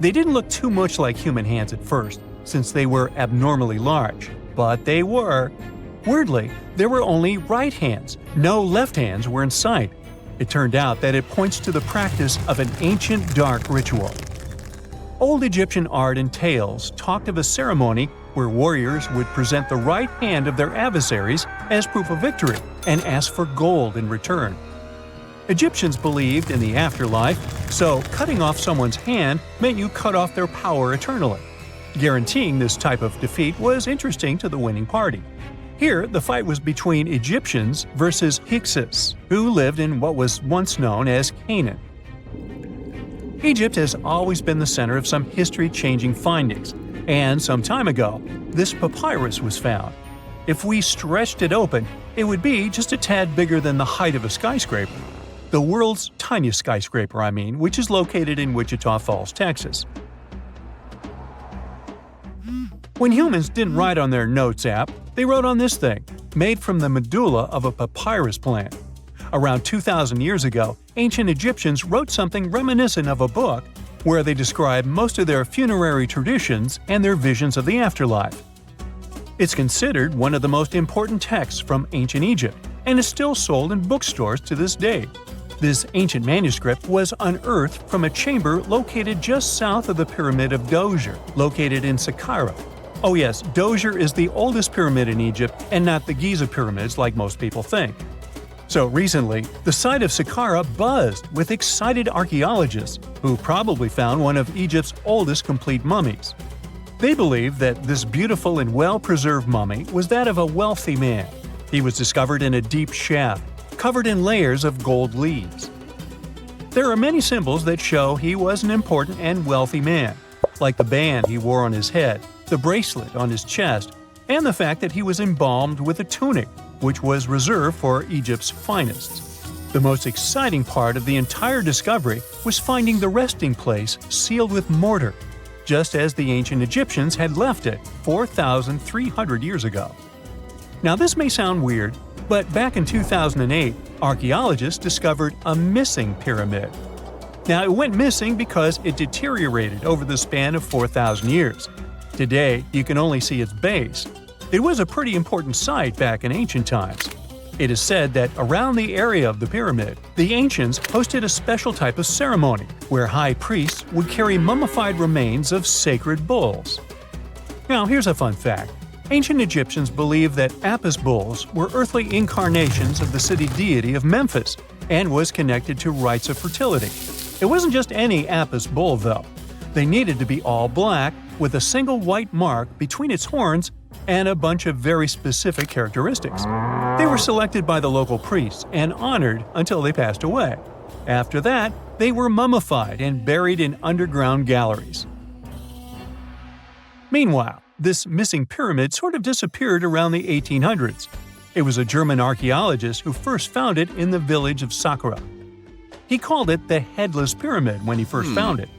They didn't look too much like human hands at first, since they were abnormally large, but they were. Weirdly, there were only right hands. No left hands were in sight. It turned out that it points to the practice of an ancient dark ritual. Old Egyptian art and tales talked of a ceremony where warriors would present the right hand of their adversaries as proof of victory and ask for gold in return. Egyptians believed in the afterlife, so cutting off someone's hand meant you cut off their power eternally. Guaranteeing this type of defeat was interesting to the winning party. Here, the fight was between Egyptians versus Hyksos, who lived in what was once known as Canaan. Egypt has always been the center of some history-changing findings, and some time ago, this papyrus was found. If we stretched it open, it would be just a tad bigger than the height of a skyscraper. The world's tiniest skyscraper, which is located in Wichita Falls, Texas. When humans didn't write on their notes app, they wrote on this thing, made from the medulla of a papyrus plant. Around 2,000 years ago, ancient Egyptians wrote something reminiscent of a book where they describe most of their funerary traditions and their visions of the afterlife. It's considered one of the most important texts from ancient Egypt and is still sold in bookstores to this day. This ancient manuscript was unearthed from a chamber located just south of the Pyramid of Djoser, located in Saqqara. Oh yes, Djoser is the oldest pyramid in Egypt and not the Giza pyramids like most people think. So recently, the site of Sahara buzzed with excited archaeologists who probably found one of Egypt's oldest complete mummies. They believe that this beautiful and well-preserved mummy was that of a wealthy man. He was discovered in a deep shaft, covered in layers of gold leaves. There are many symbols that show he was an important and wealthy man, like the band he wore on his head, the bracelet on his chest, and the fact that he was embalmed with a tunic, which was reserved for Egypt's finest. The most exciting part of the entire discovery was finding the resting place sealed with mortar, just as the ancient Egyptians had left it 4,300 years ago. Now this may sound weird, but back in 2008, archaeologists discovered a missing pyramid. Now it went missing because it deteriorated over the span of 4,000 years. Today, you can only see its base. It was a pretty important site back in ancient times. It is said that around the area of the pyramid, the ancients hosted a special type of ceremony where high priests would carry mummified remains of sacred bulls. Now here's a fun fact. Ancient Egyptians believed that Apis bulls were earthly incarnations of the city deity of Memphis and was connected to rites of fertility. It wasn't just any Apis bull, though. They needed to be all black, with a single white mark between its horns and a bunch of very specific characteristics. They were selected by the local priests and honored until they passed away. After that, they were mummified and buried in underground galleries. Meanwhile, this missing pyramid sort of disappeared around the 1800s. It was a German archaeologist who first found it in the village of Sahara. He called it the Headless Pyramid when he first found it.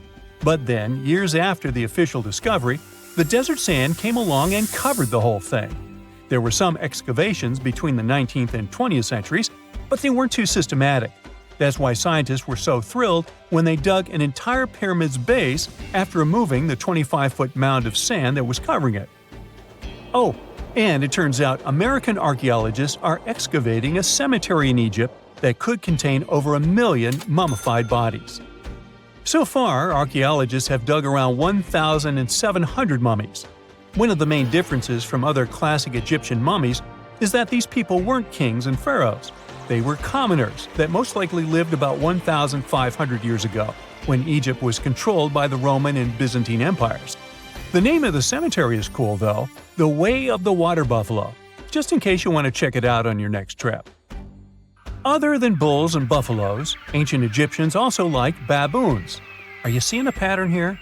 But then, years after the official discovery, the desert sand came along and covered the whole thing. There were some excavations between the 19th and 20th centuries, but they weren't too systematic. That's why scientists were so thrilled when they dug an entire pyramid's base after removing the 25-foot mound of sand that was covering it. Oh, and it turns out American archaeologists are excavating a cemetery in Egypt that could contain over 1 million mummified bodies. So far, archaeologists have dug around 1,700 mummies. One of the main differences from other classic Egyptian mummies is that these people weren't kings and pharaohs. They were commoners that most likely lived about 1,500 years ago, when Egypt was controlled by the Roman and Byzantine empires. The name of the cemetery is cool, though, the Way of the Water Buffalo, just in case you want to check it out on your next trip. Other than bulls and buffaloes, ancient Egyptians also liked baboons. Are you seeing a pattern here?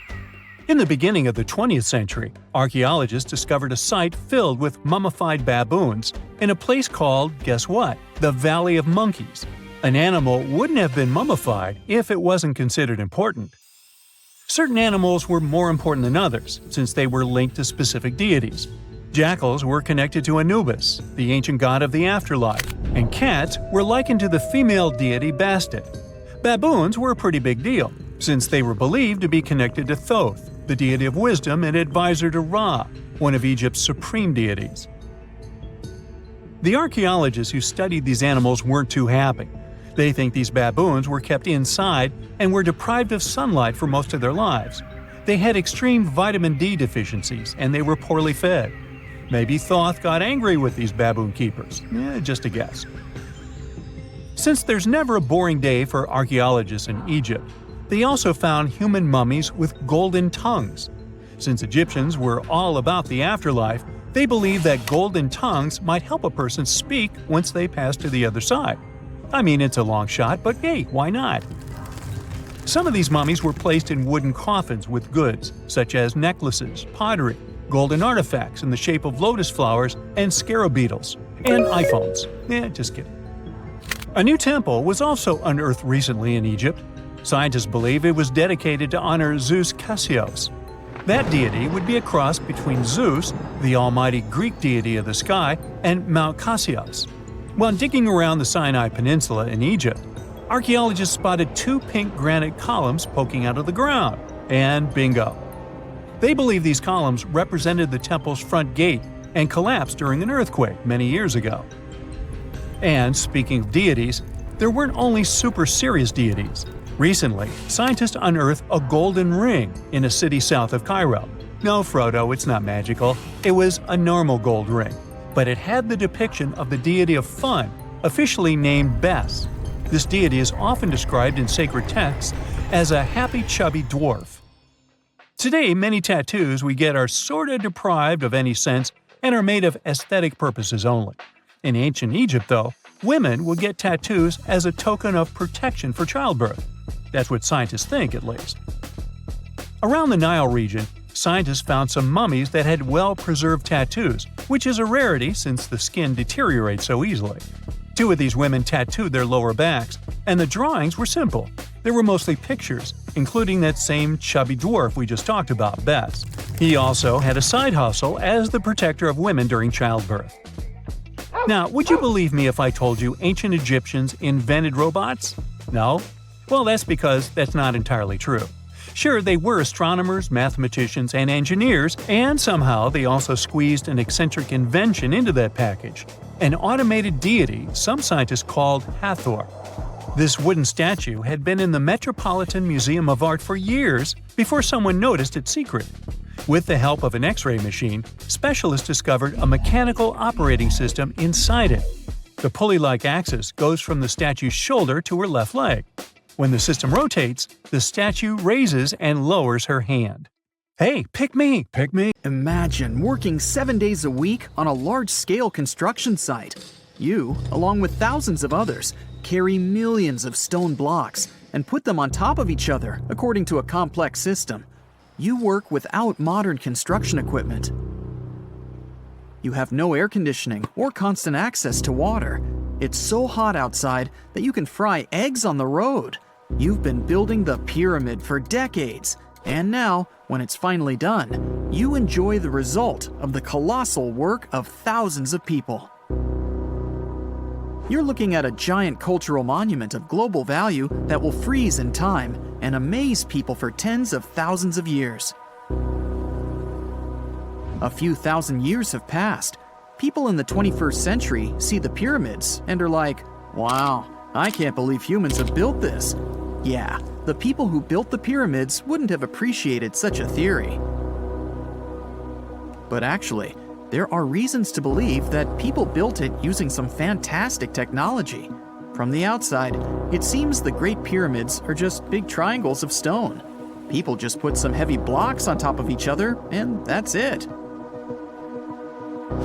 In the beginning of the 20th century, archaeologists discovered a site filled with mummified baboons in a place called, guess what? The Valley of Monkeys. An animal wouldn't have been mummified if it wasn't considered important. Certain animals were more important than others, since they were linked to specific deities. Jackals were connected to Anubis, the ancient god of the afterlife, and cats were likened to the female deity Bastet. Baboons were a pretty big deal, since they were believed to be connected to Thoth, the deity of wisdom and advisor to Ra, one of Egypt's supreme deities. The archaeologists who studied these animals weren't too happy. They think these baboons were kept inside and were deprived of sunlight for most of their lives. They had extreme vitamin D deficiencies and they were poorly fed. Maybe Thoth got angry with these baboon keepers. Just a guess. Since there's never a boring day for archaeologists in Egypt, they also found human mummies with golden tongues. Since Egyptians were all about the afterlife, they believed that golden tongues might help a person speak once they pass to the other side. I mean, it's a long shot, but hey, why not? Some of these mummies were placed in wooden coffins with goods, such as necklaces, pottery, golden artifacts in the shape of lotus flowers, and scarab beetles, and iPhones. Just kidding. A new temple was also unearthed recently in Egypt. Scientists believe it was dedicated to honor Zeus Cassios. That deity would be a cross between Zeus, the almighty Greek deity of the sky, and Mount Cassios. While digging around the Sinai Peninsula in Egypt, archaeologists spotted 2 pink granite columns poking out of the ground, and bingo. They believe these columns represented the temple's front gate and collapsed during an earthquake many years ago. And speaking of deities, there weren't only super serious deities. Recently, scientists unearthed a golden ring in a city south of Cairo. No, Frodo, it's not magical. It was a normal gold ring, but it had the depiction of the deity of fun, officially named Bes. This deity is often described in sacred texts as a happy chubby dwarf. Today, many tattoos we get are sorta deprived of any sense and are made of aesthetic purposes only. In ancient Egypt, though, women would get tattoos as a token of protection for childbirth. That's what scientists think, at least. Around the Nile region, scientists found some mummies that had well-preserved tattoos, which is a rarity since the skin deteriorates so easily. 2 of these women tattooed their lower backs, and the drawings were simple. They were mostly pictures, including that same chubby dwarf we just talked about, Bes. He also had a side hustle as the protector of women during childbirth. Now, would you believe me if I told you ancient Egyptians invented robots? No? Well, that's because that's not entirely true. Sure, they were astronomers, mathematicians, and engineers, and somehow they also squeezed an eccentric invention into that package – an automated deity some scientists called Hathor. This wooden statue had been in the Metropolitan Museum of Art for years before someone noticed its secret. With the help of an X-ray machine, specialists discovered a mechanical operating system inside it. The pulley-like axis goes from the statue's shoulder to her left leg. When the system rotates, the statue raises and lowers her hand. Hey, pick me, pick me. Imagine working 7 days a week on a large-scale construction site. You, along with thousands of others, carry millions of stone blocks and put them on top of each other according to a complex system. You work without modern construction equipment. You have no air conditioning or constant access to water. It's so hot outside that you can fry eggs on the road. You've been building the pyramid for decades, and now, when it's finally done, you enjoy the result of the colossal work of thousands of people. You're looking at a giant cultural monument of global value that will freeze in time and amaze people for tens of thousands of years. A few thousand years have passed. People in the 21st century see the pyramids and are like, wow, I can't believe humans have built this. Yeah, the people who built the pyramids wouldn't have appreciated such a theory. But actually, there are reasons to believe that people built it using some fantastic technology. From the outside, it seems the Great Pyramids are just big triangles of stone. People just put some heavy blocks on top of each other, and that's it.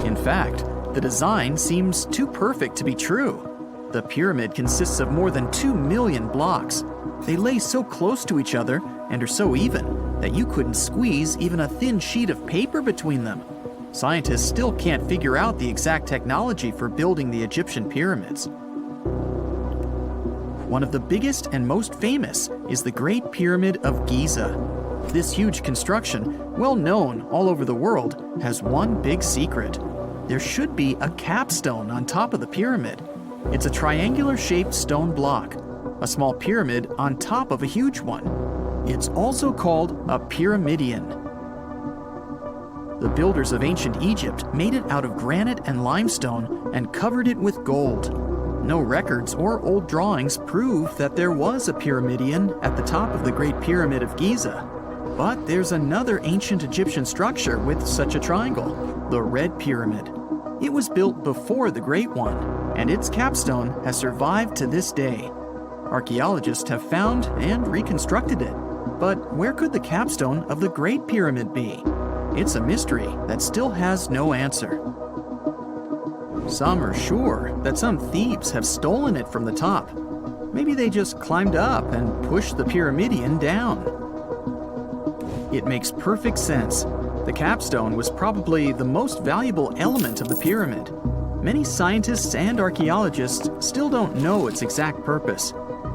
In fact, the design seems too perfect to be true. The pyramid consists of more than 2 million blocks. They lay so close to each other and are so even that you couldn't squeeze even a thin sheet of paper between them. Scientists still can't figure out the exact technology for building the Egyptian pyramids. One of the biggest and most famous is the Great Pyramid of Giza. This huge construction, well known all over the world, has one big secret. There should be a capstone on top of the pyramid. It's a triangular-shaped stone block, a small pyramid on top of a huge one. It's also called a pyramidion. The builders of ancient Egypt made it out of granite and limestone and covered it with gold. No records or old drawings prove that there was a pyramidion at the top of the Great Pyramid of Giza. But there's another ancient Egyptian structure with such a triangle, the Red Pyramid. It was built before the Great One, and its capstone has survived to this day. Archaeologists have found and reconstructed it. But where could the capstone of the Great Pyramid be? It's a mystery that still has no answer. Some are sure that some thieves have stolen it from the top. Maybe they just climbed up and pushed the pyramidion down. It makes perfect sense. The capstone was probably the most valuable element of the pyramid. Many scientists and archaeologists still don't know its exact purpose.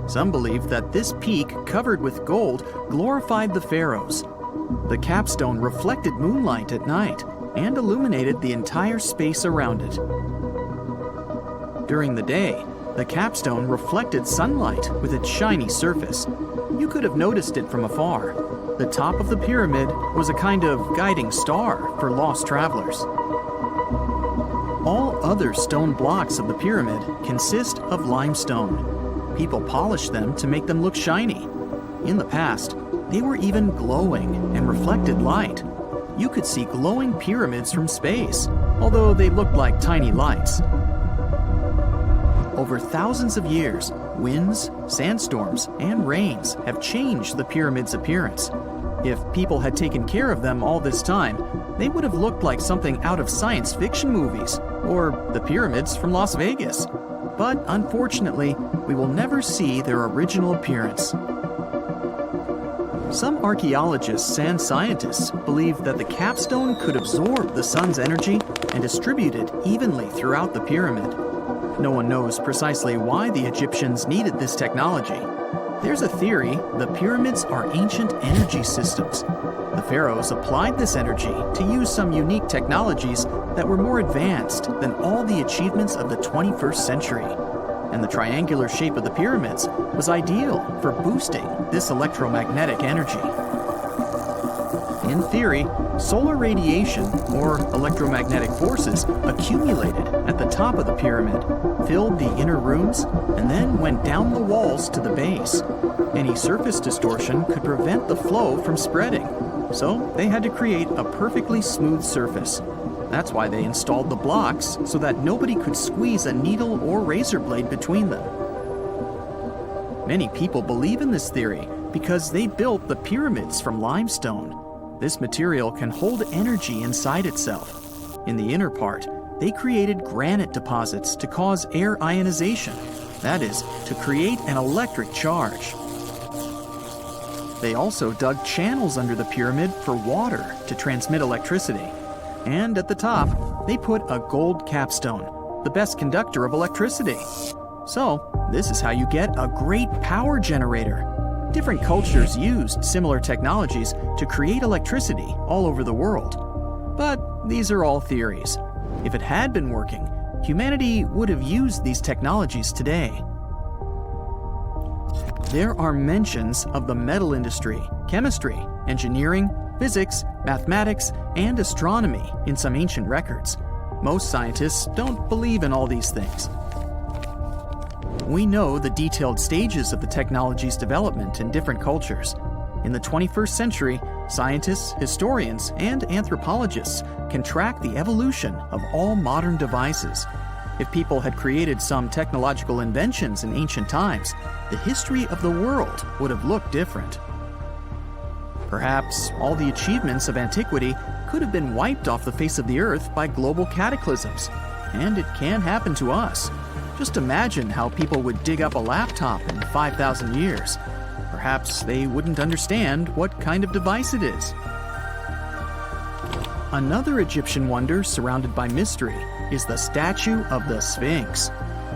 Some believe that this peak covered with gold glorified the pharaohs. The capstone reflected moonlight at night and illuminated the entire space around it. During the day, the capstone reflected sunlight with its shiny surface. You could have noticed it from afar. The top of the pyramid was a kind of guiding star for lost travelers. All other stone blocks of the pyramid consist of limestone. People polished them to make them look shiny. In the past, they were even glowing and reflected light. You could see glowing pyramids from space, although they looked like tiny lights. Over thousands of years, winds, sandstorms, and rains have changed the pyramid's appearance. If people had taken care of them all this time, they would have looked like something out of science fiction movies, or the pyramids from Las Vegas. But unfortunately, we will never see their original appearance. Some archaeologists and scientists believe that the capstone could absorb the sun's energy and distribute it evenly throughout the pyramid. No one knows precisely why the Egyptians needed this technology. There's a theory the pyramids are ancient energy systems. The pharaohs applied this energy to use some unique technologies that were more advanced than all the achievements of the 21st century. And the triangular shape of the pyramids was ideal for boosting this electromagnetic energy. In theory, solar radiation, or electromagnetic forces, accumulated at the top of the pyramid, filled the inner rooms, and then went down the walls to the base. Any surface distortion could prevent the flow from spreading, so they had to create a perfectly smooth surface. That's why they installed the blocks so that nobody could squeeze a needle or razor blade between them. Many people believe in this theory because they built the pyramids from limestone. This material can hold energy inside itself. In the inner part, they created granite deposits to cause air ionization, that is, to create an electric charge. They also dug channels under the pyramid for water to transmit electricity. And at the top, they put a gold capstone, the best conductor of electricity. So, this is how you get a great power generator. Different cultures used similar technologies to create electricity all over the world. But these are all theories. If it had been working, humanity would have used these technologies today. There are mentions of the metal industry, chemistry, engineering, physics, mathematics, and astronomy in some ancient records. Most scientists don't believe in all these things. We know the detailed stages of the technology's development in different cultures. In the 21st century, scientists, historians, and anthropologists can track the evolution of all modern devices. If people had created some technological inventions in ancient times, the history of the world would have looked different. Perhaps all the achievements of antiquity could have been wiped off the face of the earth by global cataclysms. And it can happen to us. Just imagine how people would dig up a laptop in 5,000 years. Perhaps they wouldn't understand what kind of device it is. Another Egyptian wonder surrounded by mystery is the statue of the Sphinx.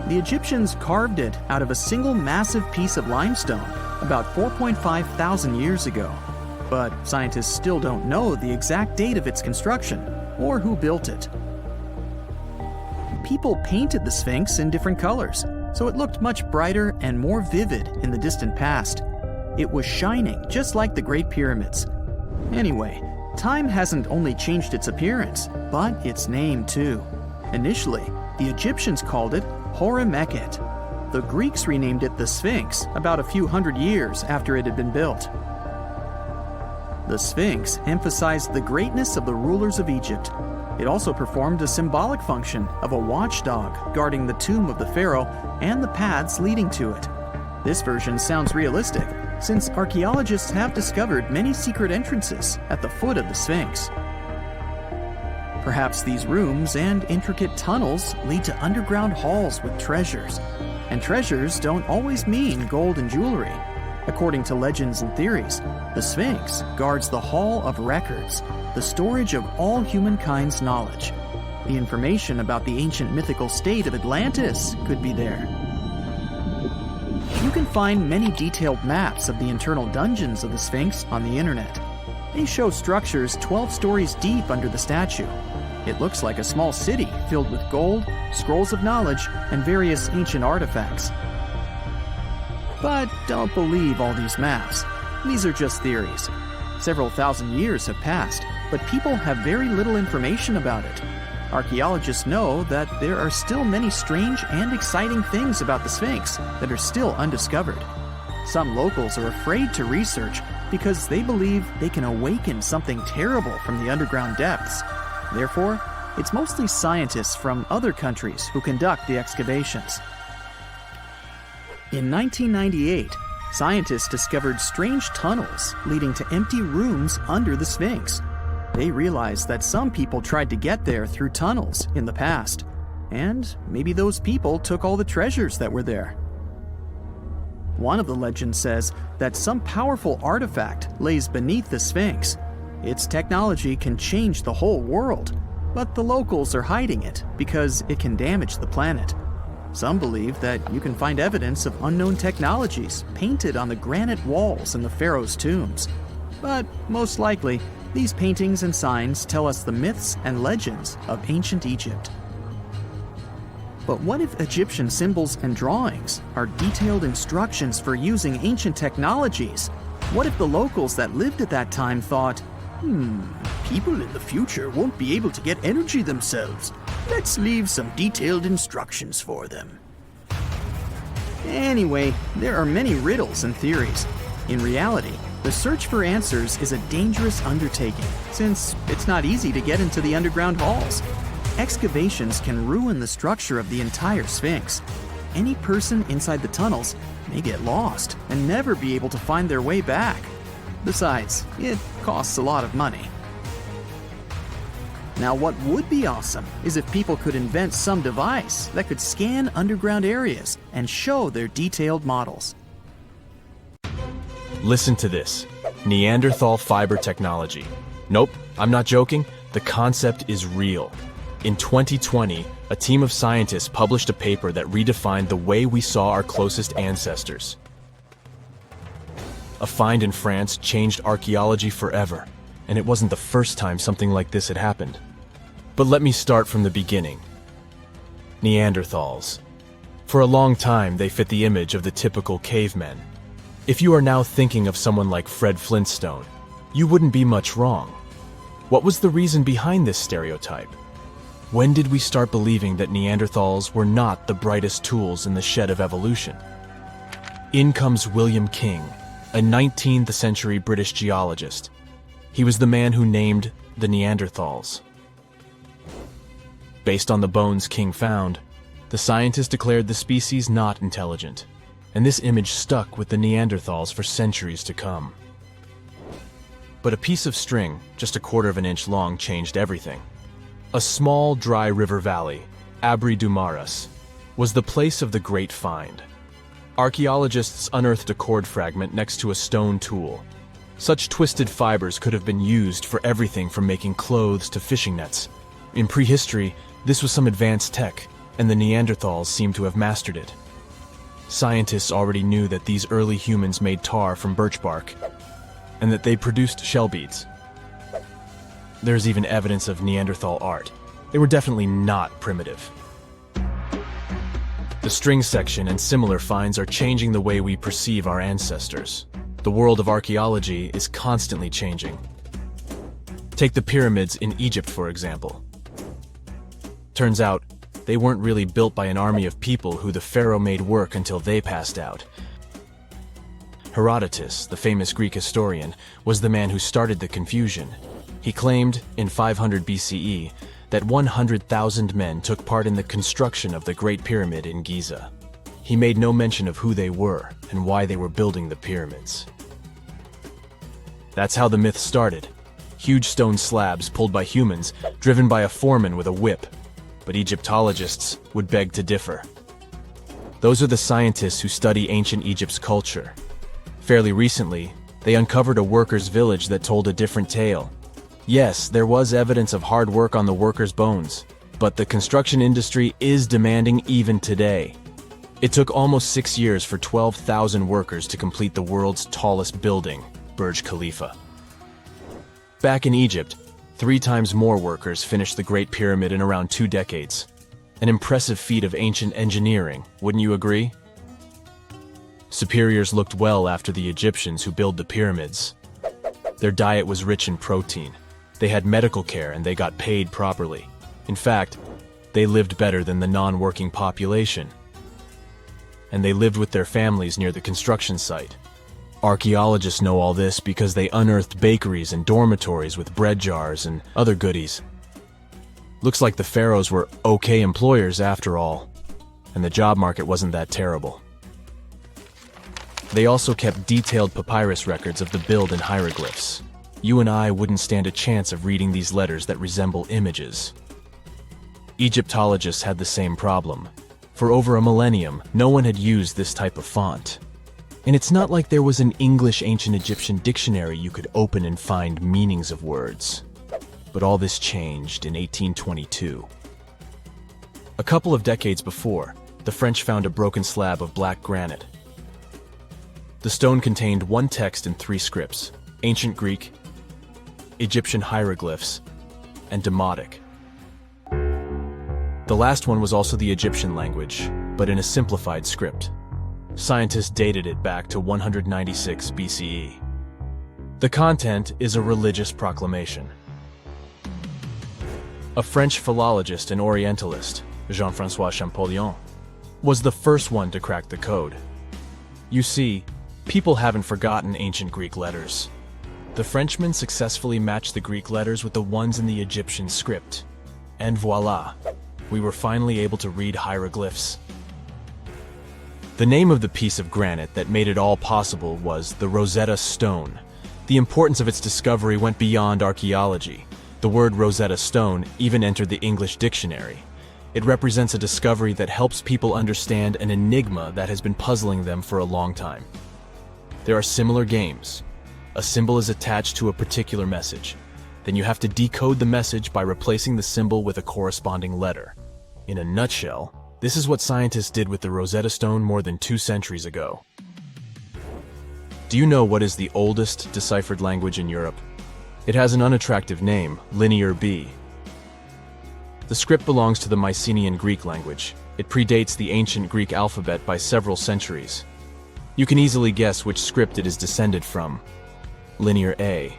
The Egyptians carved it out of a single massive piece of limestone about 4.5 thousand years ago. But scientists still don't know the exact date of its construction or who built it. People painted the Sphinx in different colors, so it looked much brighter and more vivid in the distant past. It was shining just like the Great Pyramids. Anyway, time hasn't only changed its appearance, but its name too. Initially, the Egyptians called it Hor-Mekhet. The Greeks renamed it the Sphinx about a few hundred years after it had been built. The Sphinx emphasized the greatness of the rulers of Egypt. It also performed a symbolic function of a watchdog guarding the tomb of the pharaoh and the paths leading to it. This version sounds realistic, since archaeologists have discovered many secret entrances at the foot of the Sphinx. Perhaps these rooms and intricate tunnels lead to underground halls with treasures. And treasures don't always mean gold and jewelry. According to legends and theories, the Sphinx guards the Hall of Records, the storage of all humankind's knowledge. The information about the ancient mythical state of Atlantis could be there. You can find many detailed maps of the internal dungeons of the Sphinx on the internet. They show structures 12 stories deep under the statue. It looks like a small city filled with gold, scrolls of knowledge, and various ancient artifacts. But don't believe all these maps. These are just theories. Several thousand years have passed, but people have very little information about it. Archaeologists know that there are still many strange and exciting things about the Sphinx that are still undiscovered. Some locals are afraid to research because they believe they can awaken something terrible from the underground depths. Therefore, it's mostly scientists from other countries who conduct the excavations. In 1998, scientists discovered strange tunnels leading to empty rooms under the Sphinx. They realized that some people tried to get there through tunnels in the past, and maybe those people took all the treasures that were there. One of the legends says that some powerful artifact lays beneath the Sphinx. Its technology can change the whole world, but the locals are hiding it because it can damage the planet. Some believe that you can find evidence of unknown technologies painted on the granite walls in the pharaoh's tombs. But most likely, these paintings and signs tell us the myths and legends of ancient Egypt. But what if Egyptian symbols and drawings are detailed instructions for using ancient technologies? What if the locals that lived at that time thought, people in the future won't be able to get energy themselves. Let's leave some detailed instructions for them. Anyway, there are many riddles and theories. In reality, the search for answers is a dangerous undertaking, since it's not easy to get into the underground halls. Excavations can ruin the structure of the entire Sphinx. Any person inside the tunnels may get lost and never be able to find their way back. Besides, it costs a lot of money. Now, what would be awesome is if people could invent some device that could scan underground areas and show their detailed models. Listen to this. Neanderthal fiber technology. Nope, I'm not joking. The concept is real. In 2020, a team of scientists published a paper that redefined the way we saw our closest ancestors. A find in France changed archaeology forever, and it wasn't the first time something like this had happened. But let me start from the beginning. Neanderthals. For a long time, they fit the image of the typical cavemen. If you are now thinking of someone like Fred Flintstone, you wouldn't be much wrong. What was the reason behind this stereotype? When did we start believing that Neanderthals were not the brightest tools in the shed of evolution? In comes William King, a 19th century British geologist. He was the man who named the Neanderthals. Based on the bones King found, the scientist declared the species not intelligent, and this image stuck with the Neanderthals for centuries to come. But a piece of string, just a quarter of an inch long, changed everything. A small, dry river valley, Abri du Maras, was the place of the great find. Archaeologists unearthed a cord fragment next to a stone tool. Such twisted fibers could have been used for everything from making clothes to fishing nets. In prehistory, this was some advanced tech, and the Neanderthals seemed to have mastered it. Scientists already knew that these early humans made tar from birch bark, and that they produced shell beads. There's even evidence of Neanderthal art. They were definitely not primitive. The string section and similar finds are changing the way we perceive our ancestors. The world of archaeology is constantly changing. Take the pyramids in Egypt, for example. Turns out, they weren't really built by an army of people who the pharaoh made work until they passed out. Herodotus, the famous Greek historian, was the man who started the confusion. He claimed, in 500 BCE, that 100,000 men took part in the construction of the Great Pyramid in Giza. He made no mention of who they were and why they were building the pyramids. That's how the myth started. Huge stone slabs pulled by humans, driven by a foreman with a whip. But Egyptologists would beg to differ. Those are the scientists who study ancient Egypt's culture. Fairly recently, they uncovered a workers' village that told a different tale. Yes, there was evidence of hard work on the workers' bones, but the construction industry is demanding even today. It took almost 6 years for 12,000 workers to complete the world's tallest building, Burj Khalifa. Back in Egypt, 3 times more workers finished the Great Pyramid in around 2 decades. An impressive feat of ancient engineering, wouldn't you agree? Superiors looked well after the Egyptians who built the pyramids. Their diet was rich in protein. They had medical care and they got paid properly. In fact, they lived better than the non-working population. And they lived with their families near the construction site. Archaeologists know all this because they unearthed bakeries and dormitories with bread jars and other goodies. Looks like the pharaohs were okay employers after all, and the job market wasn't that terrible. They also kept detailed papyrus records of the build and hieroglyphs. You and I wouldn't stand a chance of reading these letters that resemble images. Egyptologists had the same problem. For over a millennium, no one had used this type of font. And it's not like there was an English ancient Egyptian dictionary you could open and find meanings of words. But all this changed in 1822. A couple of decades before, the French found a broken slab of black granite. The stone contained 1 text in 3 scripts: Ancient Greek, Egyptian hieroglyphs, and Demotic. The last one was also the Egyptian language, but in a simplified script. Scientists dated it back to 196 BCE. The content is a religious proclamation. A French philologist and Orientalist, Jean-François Champollion, was the first one to crack the code. You see, people haven't forgotten ancient Greek letters. The Frenchman successfully matched the Greek letters with the ones in the Egyptian script. And voila, we were finally able to read hieroglyphs. The name of the piece of granite that made it all possible was the Rosetta Stone. The importance of its discovery went beyond archaeology. The word Rosetta Stone even entered the English dictionary. It represents a discovery that helps people understand an enigma that has been puzzling them for a long time. There are similar games. A symbol is attached to a particular message. Then you have to decode the message by replacing the symbol with a corresponding letter. In a nutshell, this is what scientists did with the Rosetta Stone more than 2 centuries ago. Do you know what is the oldest deciphered language in Europe? It has an unattractive name, Linear B. The script belongs to the Mycenaean Greek language. It predates the ancient Greek alphabet by several centuries. You can easily guess which script it is descended from. Linear A.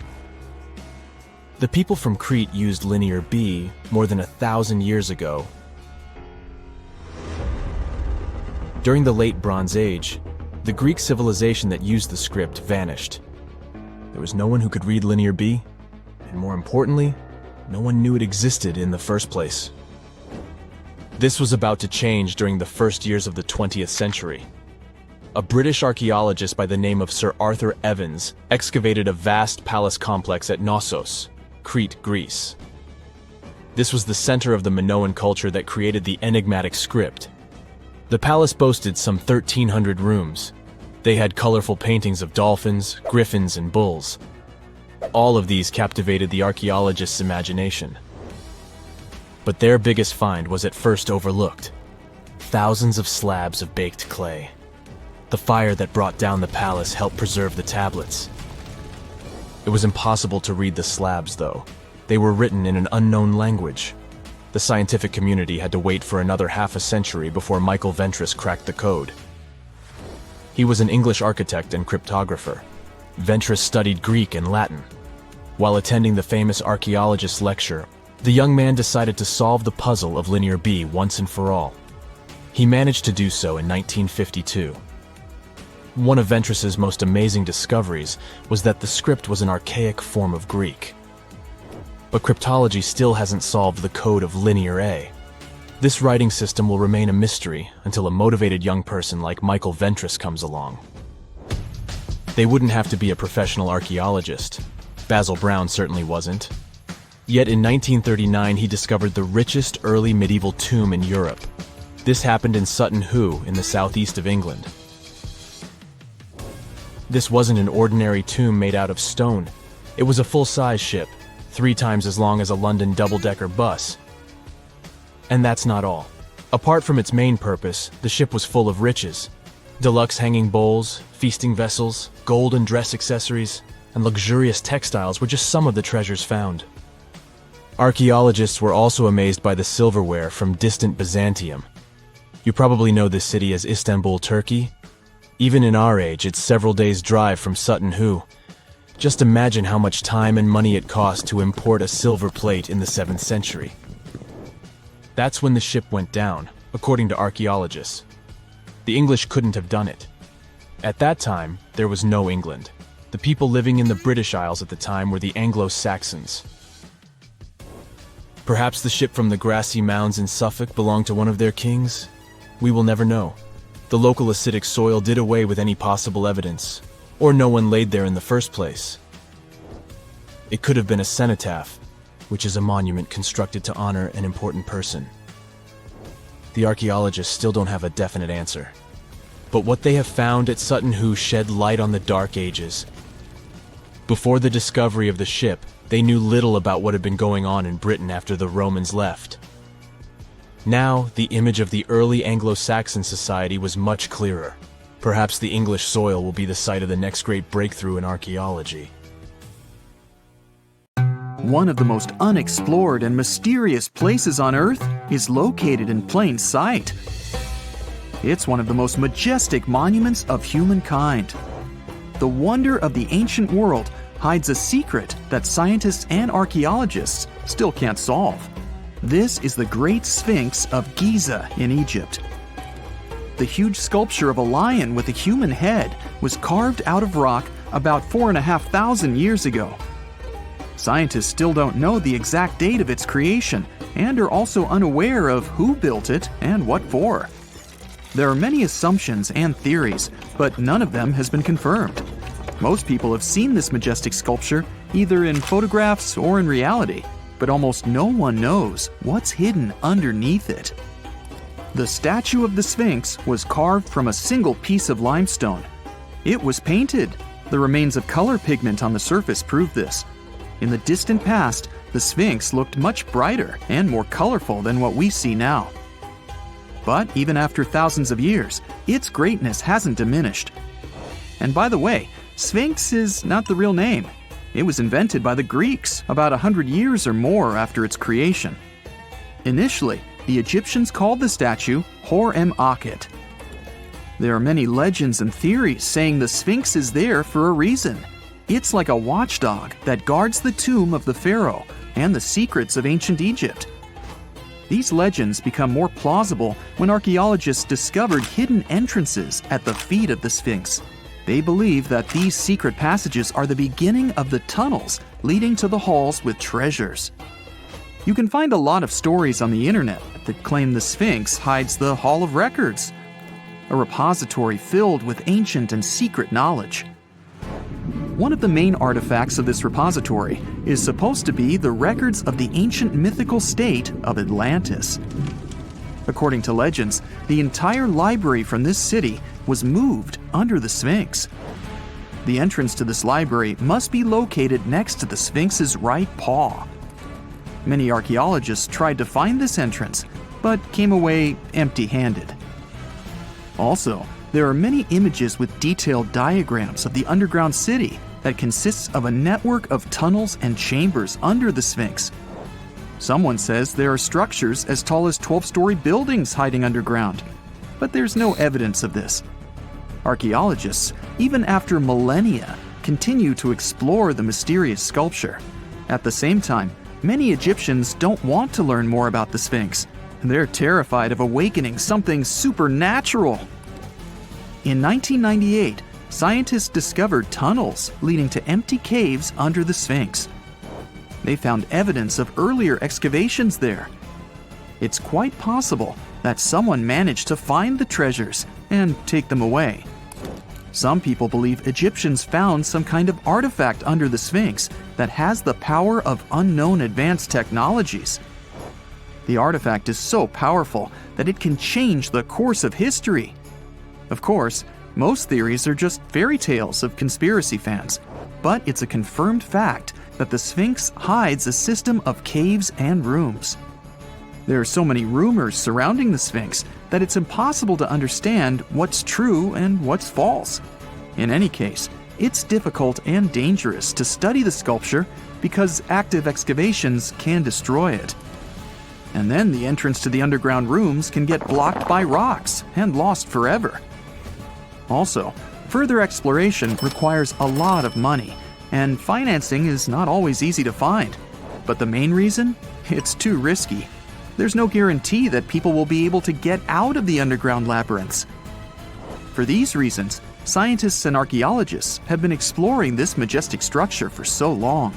The people from Crete used Linear B more than 1,000 years ago. During the Late Bronze Age, the Greek civilization that used the script vanished. There was no one who could read Linear B, and more importantly, no one knew it existed in the first place. This was about to change during the first years of the 20th century. A British archaeologist by the name of Sir Arthur Evans excavated a vast palace complex at Knossos, Crete, Greece. This was the center of the Minoan culture that created the enigmatic script. The palace boasted some 1,300 rooms. They had colorful paintings of dolphins, griffins, and bulls. All of these captivated the archaeologists' imagination. But their biggest find was at first overlooked: thousands of slabs of baked clay. The fire that brought down the palace helped preserve the tablets. It was impossible to read the slabs, though. They were written in an unknown language. The scientific community had to wait for another half a century before Michael Ventris cracked the code. He was an English architect and cryptographer. Ventris studied Greek and Latin. While attending the famous archaeologist's lecture, the young man decided to solve the puzzle of Linear B once and for all. He managed to do so in 1952. One of Ventris's most amazing discoveries was that the script was an archaic form of Greek. But cryptology still hasn't solved the code of Linear A. This writing system will remain a mystery until a motivated young person like Michael Ventris comes along. They wouldn't have to be a professional archaeologist. Basil Brown certainly wasn't. Yet in 1939 he discovered the richest early medieval tomb in Europe. This happened in Sutton Hoo in the southeast of England. This wasn't an ordinary tomb made out of stone. It was a full-size ship, 3 times as long as a London double-decker bus. And that's not all. Apart from its main purpose, the ship was full of riches. Deluxe hanging bowls, feasting vessels, gold and dress accessories, and luxurious textiles were just some of the treasures found. Archaeologists were also amazed by the silverware from distant Byzantium. You probably know this city as Istanbul, Turkey. Even in our age, it's several days' drive from Sutton Hoo. Just imagine how much time and money it cost to import a silver plate in the 7th century. That's when the ship went down, according to archaeologists. The English couldn't have done it. At that time, there was no England. The people living in the British Isles at the time were the Anglo-Saxons. Perhaps the ship from the grassy mounds in Suffolk belonged to one of their kings? We will never know. The local acidic soil did away with any possible evidence, or no one laid there in the first place. It could have been a cenotaph, which is a monument constructed to honor an important person. The archaeologists still don't have a definite answer. But what they have found at Sutton Hoo shed light on the Dark Ages. Before the discovery of the ship, they knew little about what had been going on in Britain after the Romans left. Now, the image of the early Anglo-Saxon society was much clearer. Perhaps the English soil will be the site of the next great breakthrough in archaeology. One of the most unexplored and mysterious places on Earth is located in plain sight. It's one of the most majestic monuments of humankind. The wonder of the ancient world hides a secret that scientists and archaeologists still can't solve. This is the Great Sphinx of Giza in Egypt. The huge sculpture of a lion with a human head was carved out of rock about 4,500 years ago. Scientists still don't know the exact date of its creation and are also unaware of who built it and what for. There are many assumptions and theories, but none of them has been confirmed. Most people have seen this majestic sculpture either in photographs or in reality, but almost no one knows what's hidden underneath it. The statue of the Sphinx was carved from a single piece of limestone. It was painted. The remains of color pigment on the surface prove this. In the distant past, the Sphinx looked much brighter and more colorful than what we see now. But even after thousands of years, its greatness hasn't diminished. And by the way, Sphinx is not the real name. It was invented by the Greeks about 100 years or more after its creation. Initially, the Egyptians called the statue Hor-em-Akhet. There are many legends and theories saying the Sphinx is there for a reason. It's like a watchdog that guards the tomb of the pharaoh and the secrets of ancient Egypt. These legends become more plausible when archaeologists discovered hidden entrances at the feet of the Sphinx. They believe that these secret passages are the beginning of the tunnels leading to the halls with treasures. You can find a lot of stories on the internet that claim the Sphinx hides the Hall of Records, a repository filled with ancient and secret knowledge. One of the main artifacts of this repository is supposed to be the records of the ancient mythical state of Atlantis. According to legends, the entire library from this city was moved under the Sphinx. The entrance to this library must be located next to the Sphinx's right paw. Many archaeologists tried to find this entrance, but came away empty-handed. Also, there are many images with detailed diagrams of the underground city that consists of a network of tunnels and chambers under the Sphinx. Someone says there are structures as tall as 12-story buildings hiding underground, but there's no evidence of this. Archaeologists, even after millennia, continue to explore the mysterious sculpture. At the same time, many Egyptians don't want to learn more about the Sphinx. They're terrified of awakening something supernatural. In 1998, scientists discovered tunnels leading to empty caves under the Sphinx. They found evidence of earlier excavations there. It's quite possible that someone managed to find the treasures and take them away. Some people believe Egyptians found some kind of artifact under the Sphinx that has the power of unknown advanced technologies. The artifact is so powerful that it can change the course of history. Of course, most theories are just fairy tales of conspiracy fans, but it's a confirmed fact that the Sphinx hides a system of caves and rooms. There are so many rumors surrounding the Sphinx that it's impossible to understand what's true and what's false. In any case, it's difficult and dangerous to study the sculpture because active excavations can destroy it. And then the entrance to the underground rooms can get blocked by rocks and lost forever. Also, further exploration requires a lot of money, and financing is not always easy to find. But the main reason? It's too risky. There's no guarantee that people will be able to get out of the underground labyrinths. For these reasons, scientists and archaeologists have been exploring this majestic structure for so long.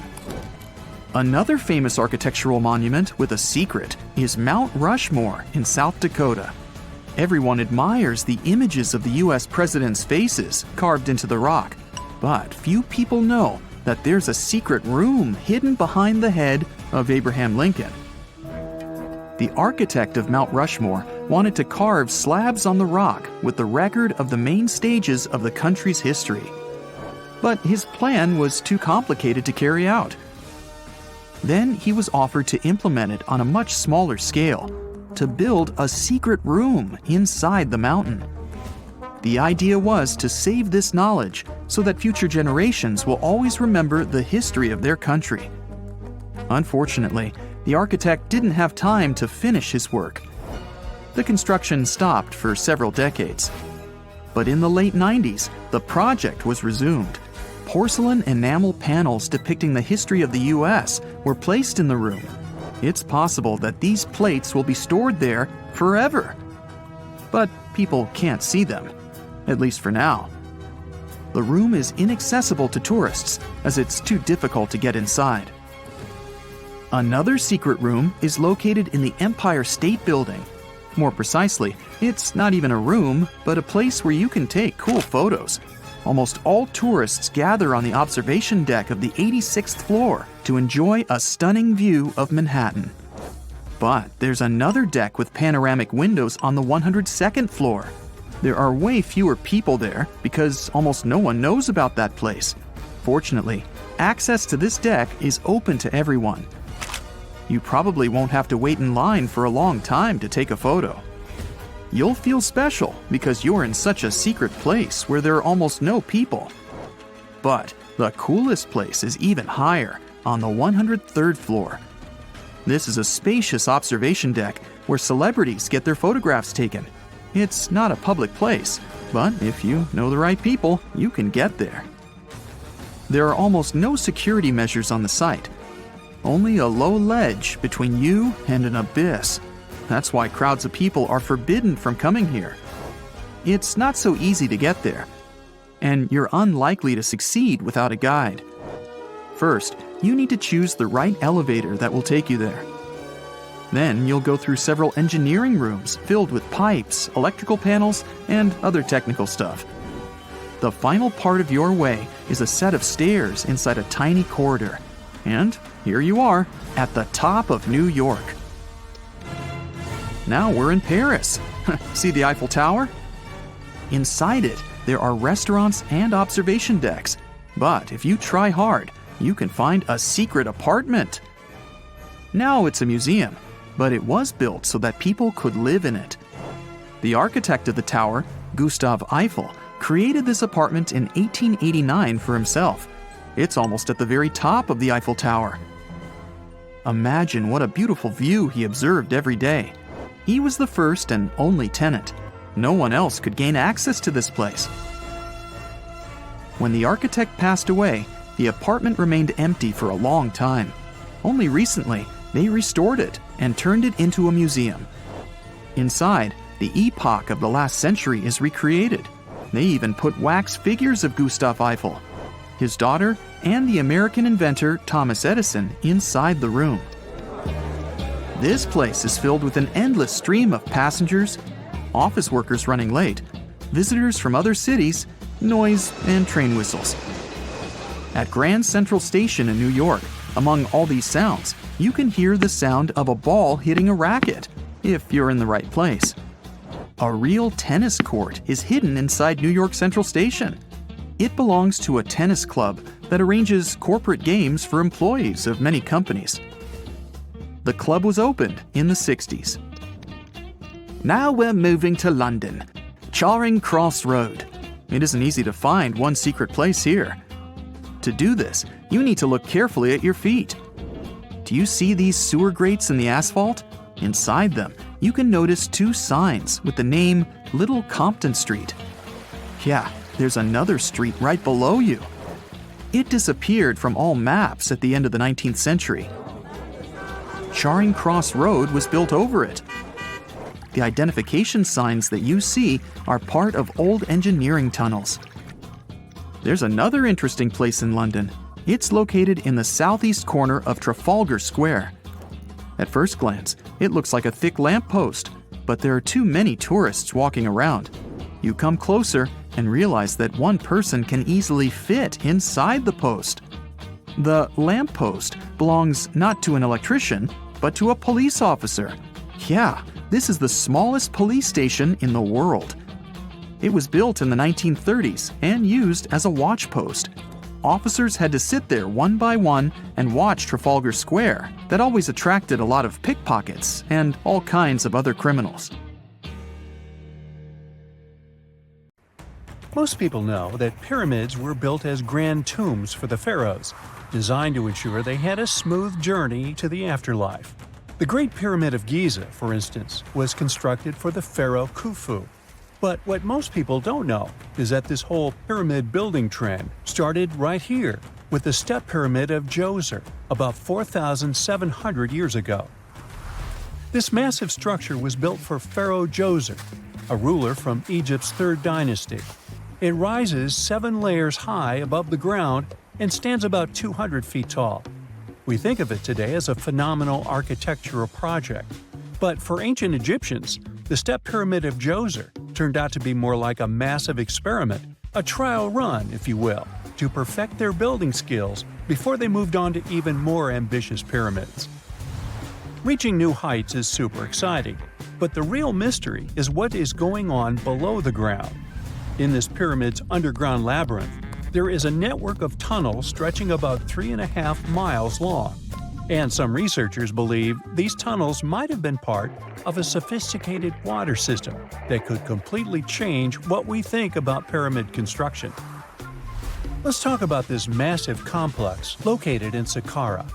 Another famous architectural monument with a secret is Mount Rushmore in South Dakota. Everyone admires the images of the US presidents' faces carved into the rock, but few people know that there's a secret room hidden behind the head of Abraham Lincoln. The architect of Mount Rushmore wanted to carve slabs on the rock with the record of the main stages of the country's history. But his plan was too complicated to carry out. Then he was offered to implement it on a much smaller scale, to build a secret room inside the mountain. The idea was to save this knowledge so that future generations will always remember the history of their country. Unfortunately, the architect didn't have time to finish his work. The construction stopped for several decades. But in the late 90s, the project was resumed. Porcelain enamel panels depicting the history of the US were placed in the room. It's possible that these plates will be stored there forever. But people can't see them, at least for now. The room is inaccessible to tourists as it's too difficult to get inside. Another secret room is located in the Empire State Building. More precisely, it's not even a room, but a place where you can take cool photos. Almost all tourists gather on the observation deck of the 86th floor to enjoy a stunning view of Manhattan. But there's another deck with panoramic windows on the 102nd floor. There are way fewer people there because almost no one knows about that place. Fortunately, access to this deck is open to everyone. You probably won't have to wait in line for a long time to take a photo. You'll feel special because you're in such a secret place where there are almost no people. But the coolest place is even higher, on the 103rd floor. This is a spacious observation deck where celebrities get their photographs taken. It's not a public place, but if you know the right people, you can get there. There are almost no security measures on the site. Only a low ledge between you and an abyss. That's why crowds of people are forbidden from coming here. It's not so easy to get there, and you're unlikely to succeed without a guide. First, you need to choose the right elevator that will take you there. Then you'll go through several engineering rooms filled with pipes, electrical panels, and other technical stuff. The final part of your way is a set of stairs inside a tiny corridor. And here you are, at the top of New York. Now we're in Paris. See the Eiffel Tower? Inside it, there are restaurants and observation decks. But if you try hard, you can find a secret apartment. Now it's a museum, but it was built so that people could live in it. The architect of the tower, Gustav Eiffel, created this apartment in 1889 for himself. It's almost at the very top of the Eiffel Tower. Imagine what a beautiful view he observed every day. He was the first and only tenant. No one else could gain access to this place. When the architect passed away, the apartment remained empty for a long time. Only recently, they restored it and turned it into a museum. Inside, the epoch of the last century is recreated. They even put wax figures of Gustav Eiffel, his daughter, and the American inventor Thomas Edison inside the room. This place is filled with an endless stream of passengers, office workers running late, visitors from other cities, noise, and train whistles. At Grand Central Station in New York, among all these sounds, you can hear the sound of a ball hitting a racket, if you're in the right place. A real tennis court is hidden inside New York Central Station. It belongs to a tennis club that arranges corporate games for employees of many companies. The club was opened in the 60s. Now we're moving to London, Charing Cross Road. It isn't easy to find one secret place here. To do this, you need to look carefully at your feet. Do you see these sewer grates in the asphalt? Inside them, you can notice two signs with the name Little Compton Street. Yeah, there's another street right below you. It disappeared from all maps at the end of the 19th century. Charing Cross Road was built over it. The identification signs that you see are part of old engineering tunnels. There's another interesting place in London. It's located in the southeast corner of Trafalgar Square. At first glance, it looks like a thick lamppost, but there are too many tourists walking around. You come closer and realize that one person can easily fit inside the post. The lamppost belongs not to an electrician, but to a police officer. Yeah, this is the smallest police station in the world. It was built in the 1930s and used as a watch post. Officers had to sit there one by one and watch Trafalgar Square. That always attracted a lot of pickpockets and all kinds of other criminals. Most people know that pyramids were built as grand tombs for the pharaohs, designed to ensure they had a smooth journey to the afterlife. The Great Pyramid of Giza, for instance, was constructed for the pharaoh Khufu. But what most people don't know is that this whole pyramid building trend started right here with the step pyramid of Djoser about 4,700 years ago. This massive structure was built for Pharaoh Djoser, a ruler from Egypt's 3rd dynasty. It rises 7 layers high above the ground and stands about 200 feet tall. We think of it today as a phenomenal architectural project, but for ancient Egyptians, the step pyramid of Djoser turned out to be more like a massive experiment, a trial run, if you will, to perfect their building skills before they moved on to even more ambitious pyramids. Reaching new heights is super exciting, but the real mystery is what is going on below the ground. In this pyramid's underground labyrinth, there is a network of tunnels stretching about 3.5 miles long. And some researchers believe these tunnels might have been part of a sophisticated water system that could completely change what we think about pyramid construction. Let's talk about this massive complex located in Sahara.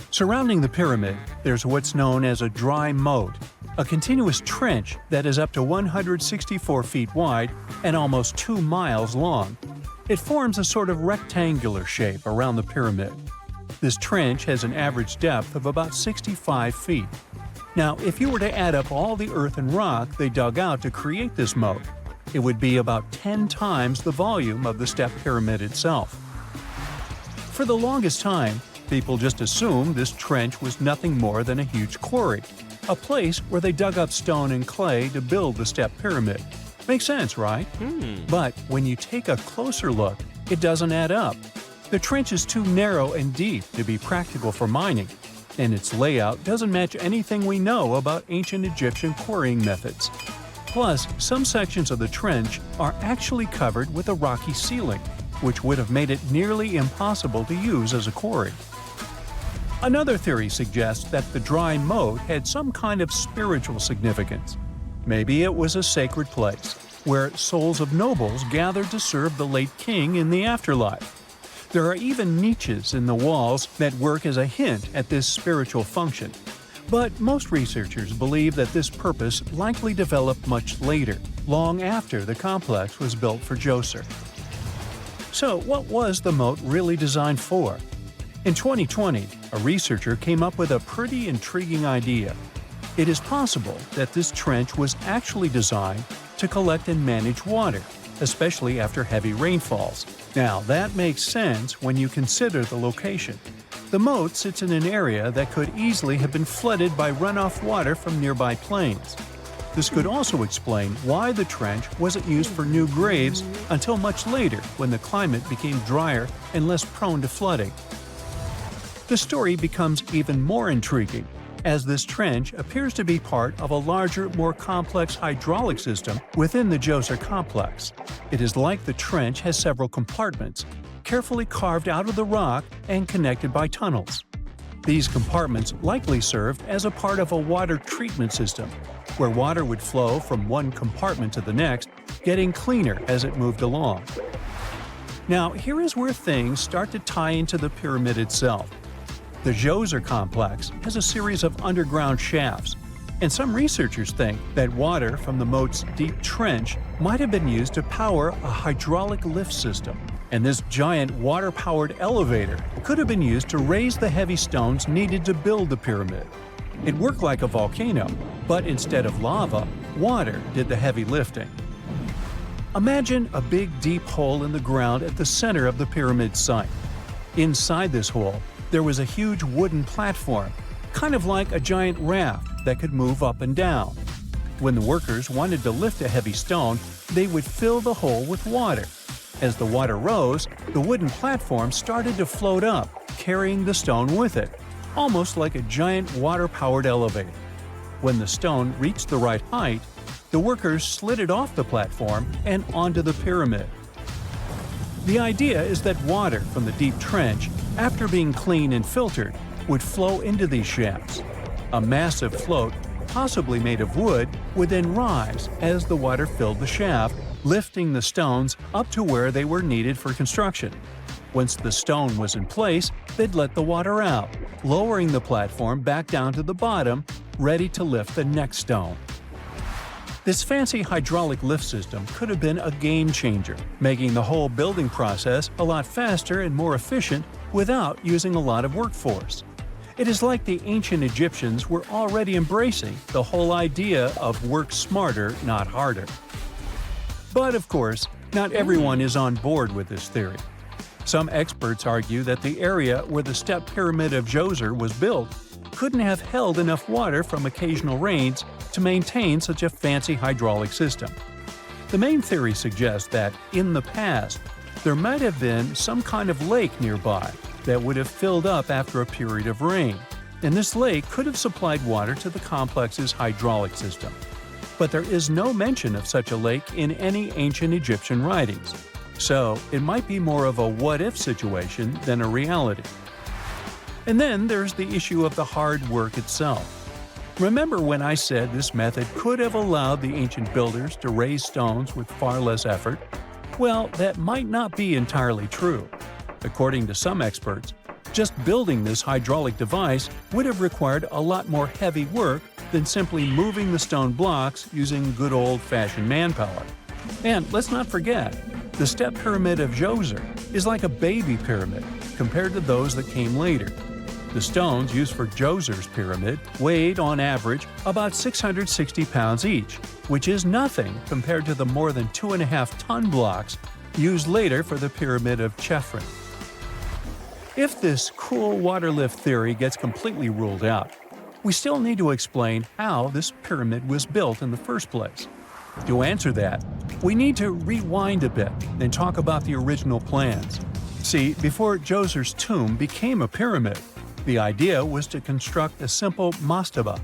Surrounding the pyramid, there's what's known as a dry moat, a continuous trench that is up to 164 feet wide and almost 2 miles long. It forms a sort of rectangular shape around the pyramid. This trench has an average depth of about 65 feet. Now, if you were to add up all the earth and rock they dug out to create this moat, it would be about 10 times the volume of the step pyramid itself. For the longest time, people just assumed this trench was nothing more than a huge quarry, a place where they dug up stone and clay to build the step pyramid. Makes sense, right? But when you take a closer look, it doesn't add up. The trench is too narrow and deep to be practical for mining, and its layout doesn't match anything we know about ancient Egyptian quarrying methods. Plus, some sections of the trench are actually covered with a rocky ceiling, which would have made it nearly impossible to use as a quarry. Another theory suggests that the dry moat had some kind of spiritual significance. Maybe it was a sacred place, where souls of nobles gathered to serve the late king in the afterlife. There are even niches in the walls that work as a hint at this spiritual function. But most researchers believe that this purpose likely developed much later, long after the complex was built for Djoser. So what was the moat really designed for? In 2020, a researcher came up with a pretty intriguing idea. It is possible that this trench was actually designed to collect and manage water, especially after heavy rainfalls. Now, that makes sense when you consider the location. The moat sits in an area that could easily have been flooded by runoff water from nearby plains. This could also explain why the trench wasn't used for new graves until much later when the climate became drier and less prone to flooding. The story becomes even more intriguing, as this trench appears to be part of a larger, more complex hydraulic system within the Djoser complex. It is like the trench has several compartments, carefully carved out of the rock and connected by tunnels. These compartments likely served as a part of a water treatment system, where water would flow from one compartment to the next, getting cleaner as it moved along. Now, here is where things start to tie into the pyramid itself. The Djoser complex has a series of underground shafts, and some researchers think that water from the moat's deep trench might have been used to power a hydraulic lift system. And this giant water-powered elevator could have been used to raise the heavy stones needed to build the pyramid. It worked like a volcano, but instead of lava, water did the heavy lifting. Imagine a big deep hole in the ground at the center of the pyramid site. Inside this hole, there was a huge wooden platform, kind of like a giant raft that could move up and down. When the workers wanted to lift a heavy stone, they would fill the hole with water. As the water rose, the wooden platform started to float up, carrying the stone with it, almost like a giant water-powered elevator. When the stone reached the right height, the workers slid it off the platform and onto the pyramid. The idea is that water from the deep trench, after being cleaned and filtered, would flow into these shafts. A massive float, possibly made of wood, would then rise as the water filled the shaft, lifting the stones up to where they were needed for construction. Once the stone was in place, they'd let the water out, lowering the platform back down to the bottom, ready to lift the next stone. This fancy hydraulic lift system could have been a game changer, making the whole building process a lot faster and more efficient without using a lot of workforce. It is like the ancient Egyptians were already embracing the whole idea of work smarter, not harder. But of course, not everyone is on board with this theory. Some experts argue that the area where the step pyramid of Djoser was built couldn't have held enough water from occasional rains to maintain such a fancy hydraulic system. The main theory suggests that, in the past, there might have been some kind of lake nearby that would have filled up after a period of rain, and this lake could have supplied water to the complex's hydraulic system. But there is no mention of such a lake in any ancient Egyptian writings, so it might be more of a what-if situation than a reality. And then there's the issue of the hard work itself. Remember when I said this method could have allowed the ancient builders to raise stones with far less effort? Well, that might not be entirely true. According to some experts, just building this hydraulic device would have required a lot more heavy work than simply moving the stone blocks using good old-fashioned manpower. And let's not forget, the step pyramid of Djoser is like a baby pyramid compared to those that came later. The stones used for Djoser's pyramid weighed, on average, about 660 pounds each, which is nothing compared to the more than 2.5-ton blocks used later for the pyramid of Chephren. If this cool water lift theory gets completely ruled out, we still need to explain how this pyramid was built in the first place. To answer that, we need to rewind a bit and talk about the original plans. See, before Djoser's tomb became a pyramid, the idea was to construct a simple mastaba.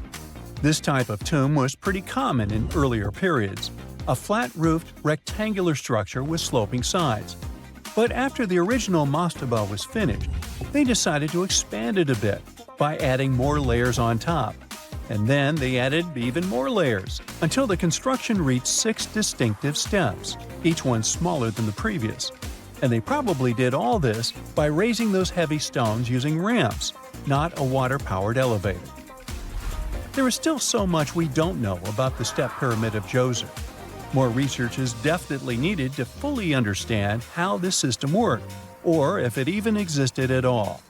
This type of tomb was pretty common in earlier periods, a flat-roofed, rectangular structure with sloping sides. But after the original mastaba was finished, they decided to expand it a bit by adding more layers on top. And then they added even more layers, until the construction reached 6 distinctive steps, each one smaller than the previous. And they probably did all this by raising those heavy stones using ramps, not a water-powered elevator. There is still so much we don't know about the step pyramid of Djoser. More research is definitely needed to fully understand how this system worked, or if it even existed at all.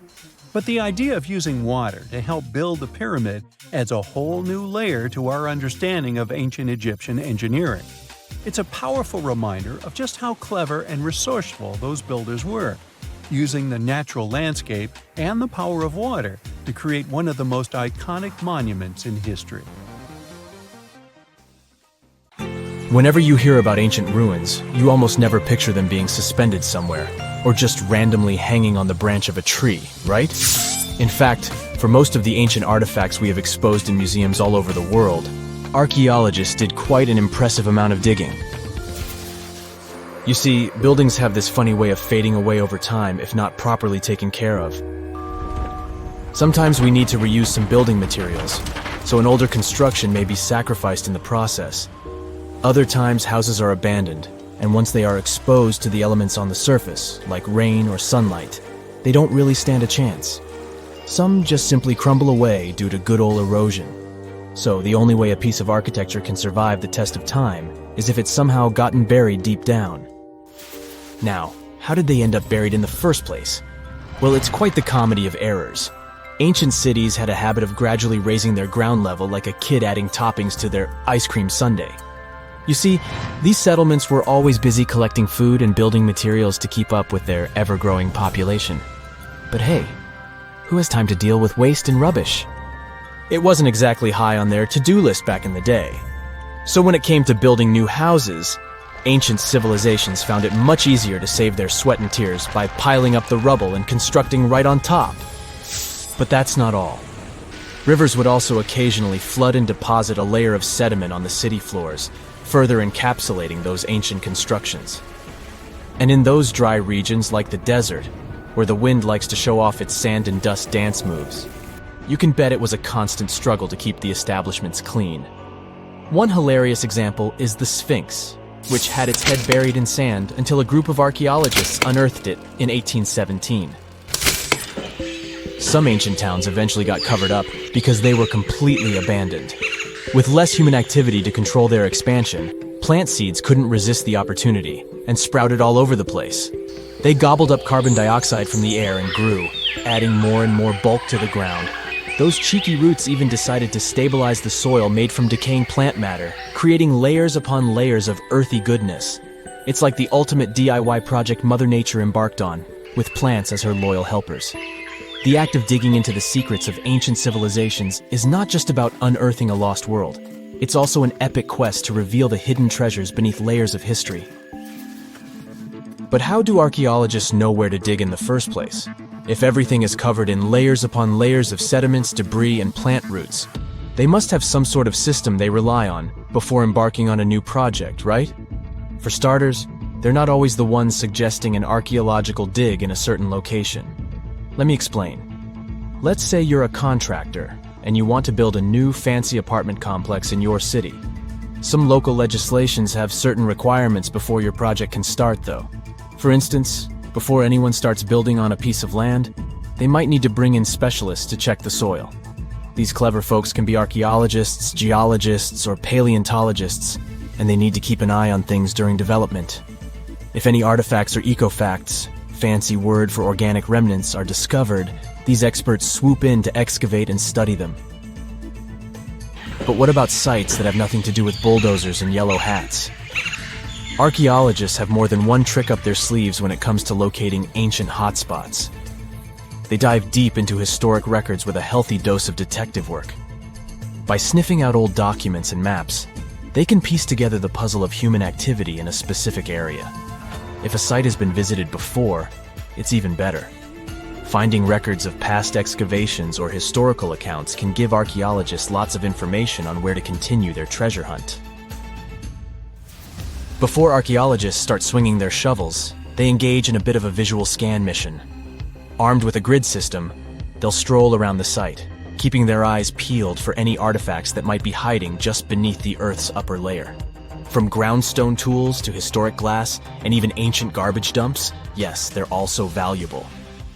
But the idea of using water to help build the pyramid adds a whole new layer to our understanding of ancient Egyptian engineering. It's a powerful reminder of just how clever and resourceful those builders were, using the natural landscape and the power of water to create one of the most iconic monuments in history. Whenever you hear about ancient ruins, you almost never picture them being suspended somewhere, or just randomly hanging on the branch of a tree, right? In fact, for most of the ancient artifacts we have exposed in museums all over the world, archaeologists did quite an impressive amount of digging. You see, buildings have this funny way of fading away over time if not properly taken care of. Sometimes we need to reuse some building materials, so an older construction may be sacrificed in the process. Other times, houses are abandoned, and once they are exposed to the elements on the surface, like rain or sunlight, they don't really stand a chance. Some just simply crumble away due to good old erosion. So the only way a piece of architecture can survive the test of time is if it's somehow gotten buried deep down. Now, how did they end up buried in the first place? Well, it's quite the comedy of errors. Ancient cities had a habit of gradually raising their ground level like a kid adding toppings to their ice cream sundae. You see, these settlements were always busy collecting food and building materials to keep up with their ever-growing population. But hey, who has time to deal with waste and rubbish? It wasn't exactly high on their to-do list back in the day. So when it came to building new houses, ancient civilizations found it much easier to save their sweat and tears by piling up the rubble and constructing right on top. But that's not all. Rivers would also occasionally flood and deposit a layer of sediment on the city floors, further encapsulating those ancient constructions. And in those dry regions like the desert, where the wind likes to show off its sand and dust dance moves, you can bet it was a constant struggle to keep the establishments clean. One hilarious example is the Sphinx, which had its head buried in sand until a group of archaeologists unearthed it in 1817. Some ancient towns eventually got covered up because they were completely abandoned. With less human activity to control their expansion, plant seeds couldn't resist the opportunity and sprouted all over the place. They gobbled up carbon dioxide from the air and grew, adding more and more bulk to the ground. Those cheeky roots even decided to stabilize the soil made from decaying plant matter, creating layers upon layers of earthy goodness. It's like the ultimate DIY project Mother Nature embarked on, with plants as her loyal helpers. The act of digging into the secrets of ancient civilizations is not just about unearthing a lost world. It's also an epic quest to reveal the hidden treasures beneath layers of history. But how do archaeologists know where to dig in the first place? If everything is covered in layers upon layers of sediments, debris, and plant roots, they must have some sort of system they rely on before embarking on a new project, right? For starters, they're not always the ones suggesting an archaeological dig in a certain location. Let me explain. Let's say you're a contractor and you want to build a new fancy apartment complex in your city. Some local legislations have certain requirements before your project can start, though. For instance, before anyone starts building on a piece of land, they might need to bring in specialists to check the soil. These clever folks can be archaeologists, geologists, or paleontologists, and they need to keep an eye on things during development. If any artifacts or ecofacts, fancy word for organic remnants, are discovered, these experts swoop in to excavate and study them. But what about sites that have nothing to do with bulldozers and yellow hats? Archaeologists have more than one trick up their sleeves when it comes to locating ancient hotspots. They dive deep into historic records with a healthy dose of detective work. By sniffing out old documents and maps, they can piece together the puzzle of human activity in a specific area. If a site has been visited before, it's even better. Finding records of past excavations or historical accounts can give archaeologists lots of information on where to continue their treasure hunt. Before archaeologists start swinging their shovels, they engage in a bit of a visual scan mission. Armed with a grid system, they'll stroll around the site, keeping their eyes peeled for any artifacts that might be hiding just beneath the Earth's upper layer. From groundstone tools to historic glass and even ancient garbage dumps, yes, they're also valuable.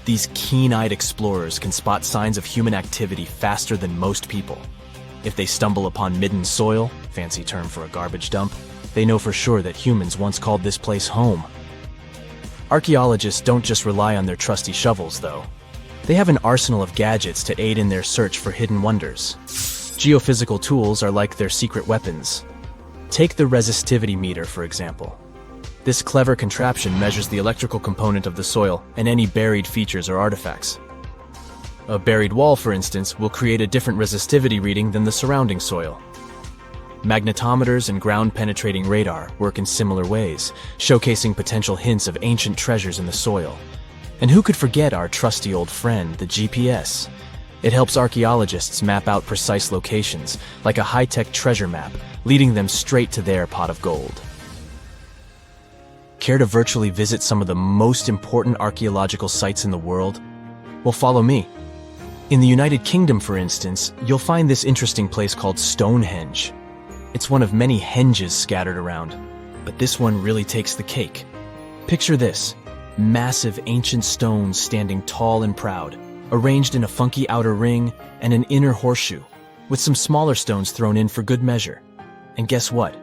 These keen-eyed explorers can spot signs of human activity faster than most people. If they stumble upon midden soil, fancy term for a garbage dump, they know for sure that humans once called this place home. Archaeologists don't just rely on their trusty shovels, though. They have an arsenal of gadgets to aid in their search for hidden wonders. Geophysical tools are like their secret weapons. Take the resistivity meter, for example. This clever contraption measures the electrical component of the soil and any buried features or artifacts. A buried wall, for instance, will create a different resistivity reading than the surrounding soil. Magnetometers and ground-penetrating radar work in similar ways, showcasing potential hints of ancient treasures in the soil. And who could forget our trusty old friend, the GPS? It helps archaeologists map out precise locations, like a high-tech treasure map, leading them straight to their pot of gold. Care to virtually visit some of the most important archaeological sites in the world? Well, follow me. In the United Kingdom, for instance, you'll find this interesting place called Stonehenge. It's one of many henges scattered around, but this one really takes the cake. Picture this: massive ancient stones standing tall and proud, arranged in a funky outer ring and an inner horseshoe, with some smaller stones thrown in for good measure. And guess what?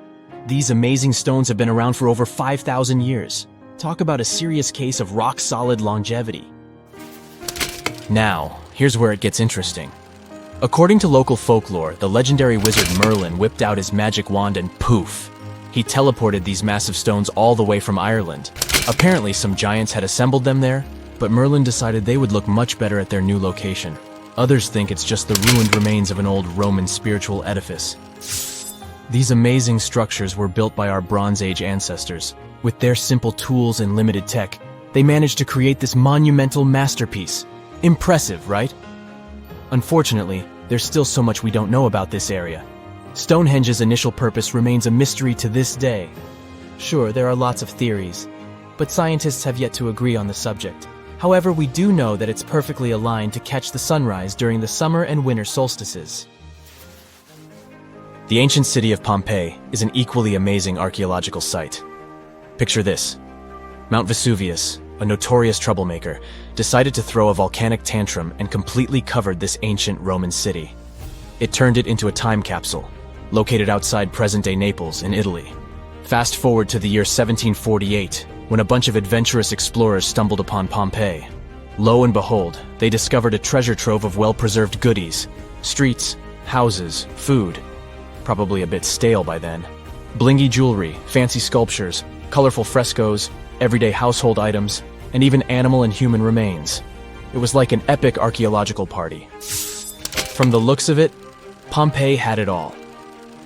These amazing stones have been around for over 5,000 years. Talk about a serious case of rock-solid longevity. Now, here's where it gets interesting. According to local folklore, the legendary wizard Merlin whipped out his magic wand and poof! He teleported these massive stones all the way from Ireland. Apparently, some giants had assembled them there, but Merlin decided they would look much better at their new location. Others think it's just the ruined remains of an old Roman spiritual edifice. These amazing structures were built by our Bronze Age ancestors. With their simple tools and limited tech, they managed to create this monumental masterpiece. Impressive, right? Unfortunately, there's still so much we don't know about this area. Stonehenge's initial purpose remains a mystery to this day. Sure, there are lots of theories, but scientists have yet to agree on the subject. However, we do know that it's perfectly aligned to catch the sunrise during the summer and winter solstices. The ancient city of Pompeii is an equally amazing archaeological site. Picture this: Mount Vesuvius, a notorious troublemaker, decided to throw a volcanic tantrum and completely covered this ancient Roman city. It turned it into a time capsule, located outside present-day Naples in Italy. Fast forward to the year 1748, when a bunch of adventurous explorers stumbled upon Pompeii. Lo and behold, they discovered a treasure trove of well-preserved goodies: streets, houses, food. Probably a bit stale by then. Blingy jewelry, fancy sculptures, colorful frescoes, everyday household items, and even animal and human remains. It was like an epic archaeological party. From the looks of it, Pompeii had it all.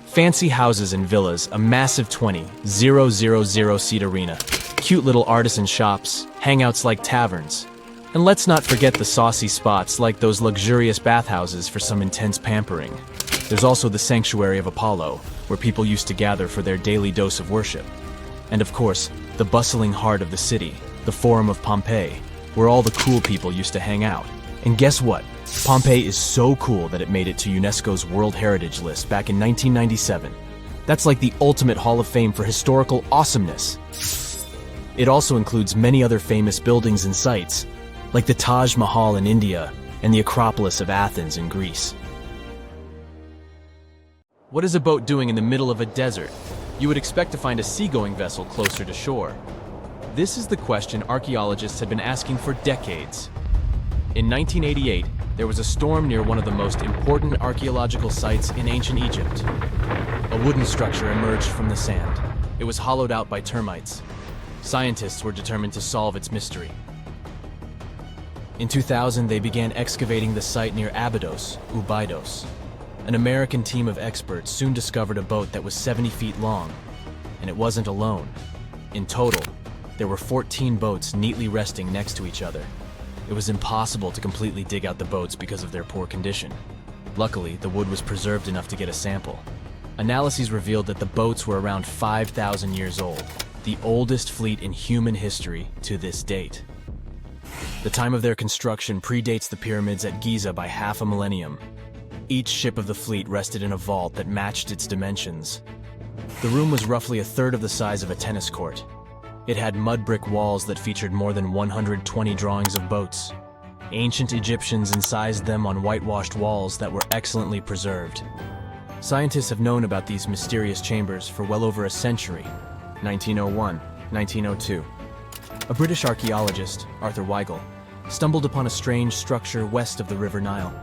Fancy houses and villas, a massive 20,000-seat arena, cute little artisan shops, hangouts like taverns. And let's not forget the saucy spots like those luxurious bathhouses for some intense pampering. There's also the sanctuary of Apollo, where people used to gather for their daily dose of worship. And of course, the bustling heart of the city, the Forum of Pompeii, where all the cool people used to hang out. And guess what? Pompeii is so cool that it made it to UNESCO's World Heritage List back in 1997. That's like the ultimate Hall of Fame for historical awesomeness. It also includes many other famous buildings and sites, like the Taj Mahal in India and the Acropolis of Athens in Greece. What is a boat doing in the middle of a desert? You would expect to find a seagoing vessel closer to shore. This is the question archaeologists had been asking for decades. In 1988, there was a storm near one of the most important archaeological sites in ancient Egypt. A wooden structure emerged from the sand. It was hollowed out by termites. Scientists were determined to solve its mystery. In 2000, they began excavating the site near Abydos, Ubidos. An American team of experts soon discovered a boat that was 70 feet long, and it wasn't alone. In total, there were 14 boats neatly resting next to each other. It was impossible to completely dig out the boats because of their poor condition. Luckily, the wood was preserved enough to get a sample. Analyses revealed that the boats were around 5,000 years old, the oldest fleet in human history to this date. The time of their construction predates the pyramids at Giza by half a millennium. Each ship of the fleet rested in a vault that matched its dimensions. The room was roughly a third of the size of a tennis court. It had mud brick walls that featured more than 120 drawings of boats. Ancient Egyptians incised them on whitewashed walls that were excellently preserved. Scientists have known about these mysterious chambers for well over a century. 1901, 1902. A British archaeologist, Arthur Weigel, stumbled upon a strange structure west of the River Nile.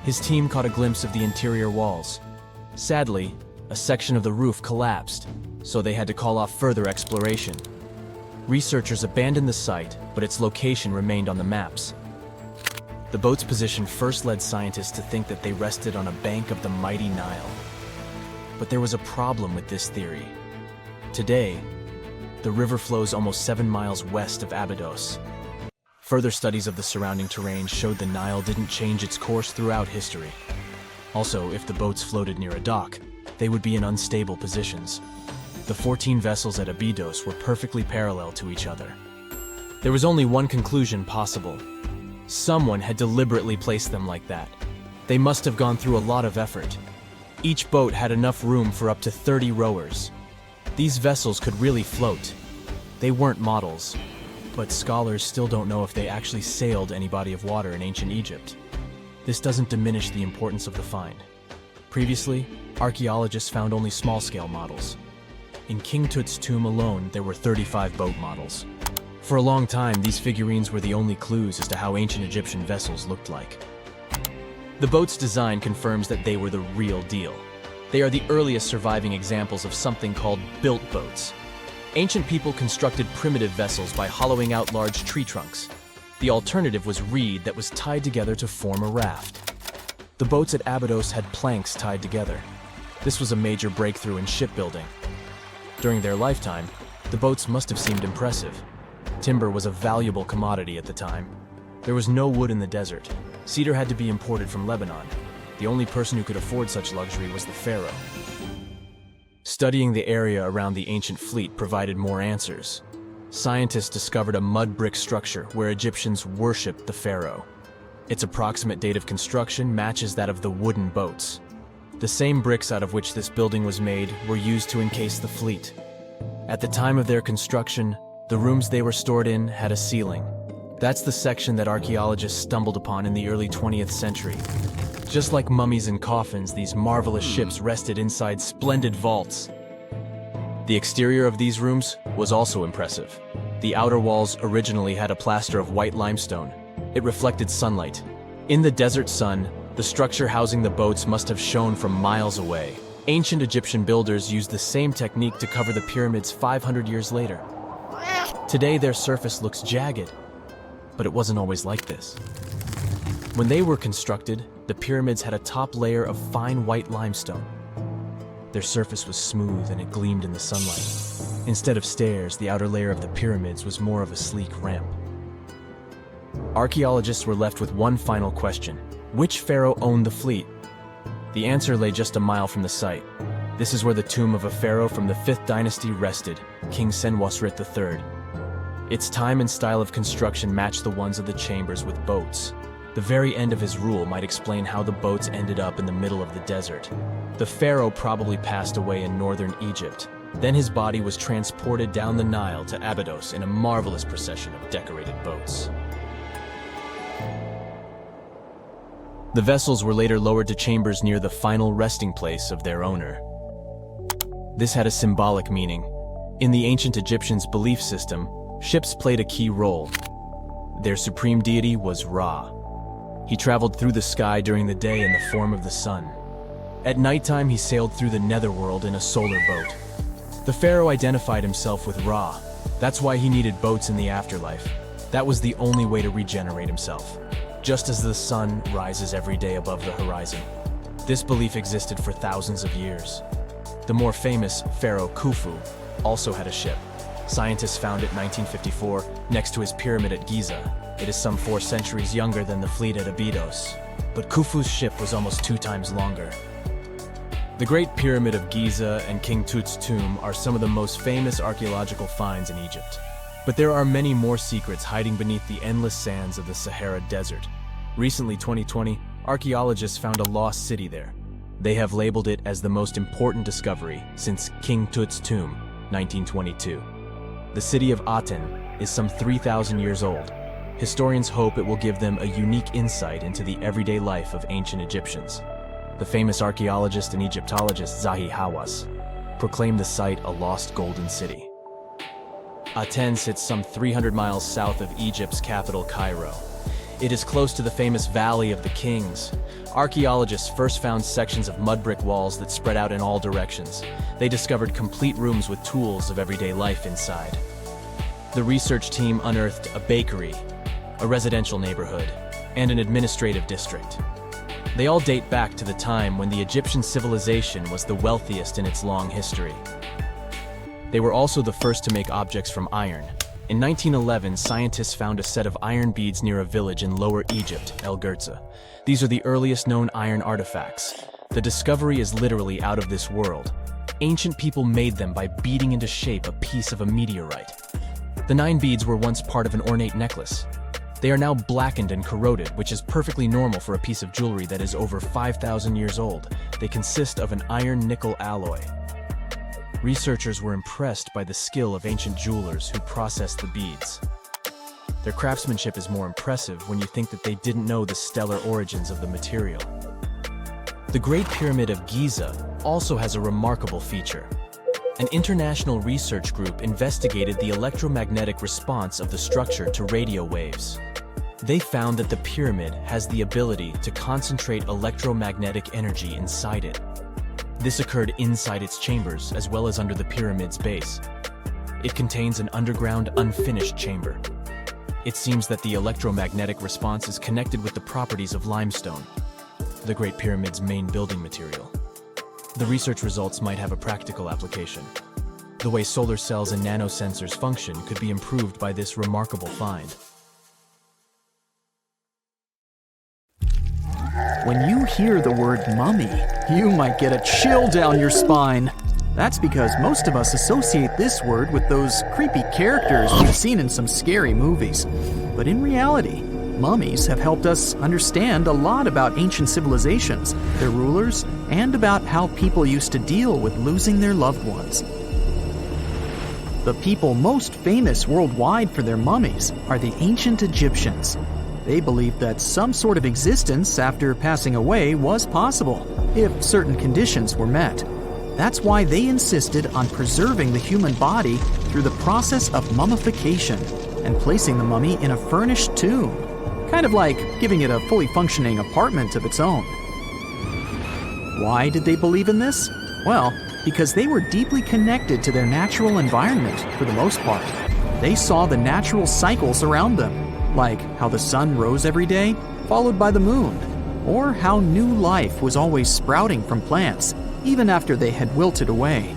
His team caught a glimpse of the interior walls. Sadly, a section of the roof collapsed, so they had to call off further exploration. Researchers abandoned the site, but its location remained on the maps. The boat's position first led scientists to think that they rested on a bank of the mighty Nile. But there was a problem with this theory. Today, the river flows almost 7 miles west of Abydos. Further studies of the surrounding terrain showed the Nile didn't change its course throughout history. Also, if the boats floated near a dock, they would be in unstable positions. The 14 vessels at Abydos were perfectly parallel to each other. There was only one conclusion possible. Someone had deliberately placed them like that. They must have gone through a lot of effort. Each boat had enough room for up to 30 rowers. These vessels could really float. They weren't models, but scholars still don't know if they actually sailed any body of water in ancient Egypt. This doesn't diminish the importance of the find. Previously, archaeologists found only small-scale models. In King Tut's tomb alone, there were 35 boat models. For a long time, these figurines were the only clues as to how ancient Egyptian vessels looked like. The boat's design confirms that they were the real deal. They are the earliest surviving examples of something called built boats. Ancient people constructed primitive vessels by hollowing out large tree trunks. The alternative was reed that was tied together to form a raft. The boats at Abydos had planks tied together. This was a major breakthrough in shipbuilding. During their lifetime, the boats must have seemed impressive. Timber was a valuable commodity at the time. There was no wood in the desert. Cedar had to be imported from Lebanon. The only person who could afford such luxury was the pharaoh. Studying the area around the ancient fleet provided more answers. Scientists discovered a mud brick structure where Egyptians worshipped the pharaoh. Its approximate date of construction matches that of the wooden boats. The same bricks out of which this building was made were used to encase the fleet. At the time of their construction, the rooms they were stored in had a ceiling. That's the section that archaeologists stumbled upon in the early 20th century. Just like mummies and coffins, these marvelous ships rested inside splendid vaults. The exterior of these rooms was also impressive. The outer walls originally had a plaster of white limestone. It reflected sunlight. In the desert sun, the structure housing the boats must have shone from miles away. Ancient Egyptian builders used the same technique to cover the pyramids 500 years later. Today, their surface looks jagged, but it wasn't always like this. When they were constructed, the pyramids had a top layer of fine white limestone. Their surface was smooth and it gleamed in the sunlight. Instead of stairs, the outer layer of the pyramids was more of a sleek ramp. Archaeologists were left with one final question. Which pharaoh owned the fleet? The answer lay just a mile from the site. This is where the tomb of a pharaoh from the 5th dynasty rested, King Senwosret III. Its time and style of construction matched the ones of the chambers with boats. The very end of his rule might explain how the boats ended up in the middle of the desert. The pharaoh probably passed away in northern Egypt. Then his body was transported down the Nile to Abydos in a marvelous procession of decorated boats. The vessels were later lowered to chambers near the final resting place of their owner. This had a symbolic meaning. In the ancient Egyptians' belief system, ships played a key role. Their supreme deity was Ra. He traveled through the sky during the day in the form of the sun. At nighttime, he sailed through the netherworld in a solar boat. The pharaoh identified himself with Ra. That's why he needed boats in the afterlife. That was the only way to regenerate himself. Just as the sun rises every day above the horizon. This belief existed for thousands of years. The more famous Pharaoh Khufu also had a ship. Scientists found it in 1954 next to his pyramid at Giza. It is some 4 centuries younger than the fleet at Abydos, but Khufu's ship was almost 2 times longer. The Great Pyramid of Giza and King Tut's tomb are some of the most famous archaeological finds in Egypt. But there are many more secrets hiding beneath the endless sands of the Sahara Desert. Recently, 2020, archaeologists found a lost city there. They have labeled it as the most important discovery since King Tut's tomb, 1922. The city of Aten is some 3,000 years old. Historians hope it will give them a unique insight into the everyday life of ancient Egyptians. The famous archaeologist and Egyptologist Zahi Hawass proclaimed the site a lost golden city. Aten sits some 300 miles south of Egypt's capital, Cairo. It is close to the famous Valley of the Kings. Archaeologists first found sections of mud brick walls that spread out in all directions. They discovered complete rooms with tools of everyday life inside. The research team unearthed a bakery, a residential neighborhood, and an administrative district. They all date back to the time when the Egyptian civilization was the wealthiest in its long history. They were also the first to make objects from iron. In 1911, scientists found a set of iron beads near a village in Lower Egypt, El Girza. These are the earliest known iron artifacts. The discovery is literally out of this world. Ancient people made them by beating into shape a piece of a meteorite. The 9 beads were once part of an ornate necklace. They are now blackened and corroded, which is perfectly normal for a piece of jewelry that is over 5,000 years old. They consist of an iron-nickel alloy. Researchers were impressed by the skill of ancient jewelers who processed the beads. Their craftsmanship is more impressive when you think that they didn't know the stellar origins of the material. The Great Pyramid of Giza also has a remarkable feature. An international research group investigated the electromagnetic response of the structure to radio waves. They found that the pyramid has the ability to concentrate electromagnetic energy inside it. This occurred inside its chambers as well as under the pyramid's base. It contains an underground, unfinished chamber. It seems that the electromagnetic response is connected with the properties of limestone, the Great Pyramid's main building material. The research results might have a practical application. The way solar cells and nanosensors function could be improved by this remarkable find. When you hear the word mummy, you might get a chill down your spine. That's because most of us associate this word with those creepy characters we've seen in some scary movies. But in reality, mummies have helped us understand a lot about ancient civilizations, their rulers, and about how people used to deal with losing their loved ones. The people most famous worldwide for their mummies are the ancient Egyptians. They believed that some sort of existence after passing away was possible, if certain conditions were met. That's why they insisted on preserving the human body through the process of mummification and placing the mummy in a furnished tomb, kind of like giving it a fully functioning apartment of its own. Why did they believe in this? Well, because they were deeply connected to their natural environment for the most part. They saw the natural cycles around them, like how the sun rose every day, followed by the moon, or how new life was always sprouting from plants, even after they had wilted away.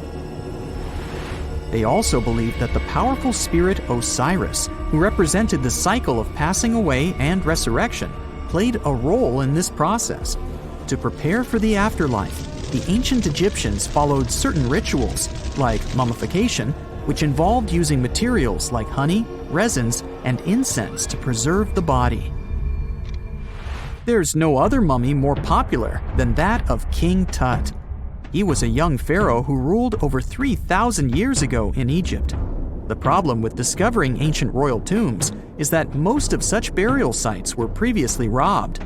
They also believed that the powerful spirit Osiris, who represented the cycle of passing away and resurrection, played a role in this process. To prepare for the afterlife, the ancient Egyptians followed certain rituals, like mummification, which involved using materials like honey, resins, and incense to preserve the body. There's no other mummy more popular than that of King Tut. He was a young pharaoh who ruled over 3,000 years ago in Egypt. The problem with discovering ancient royal tombs is that most of such burial sites were previously robbed.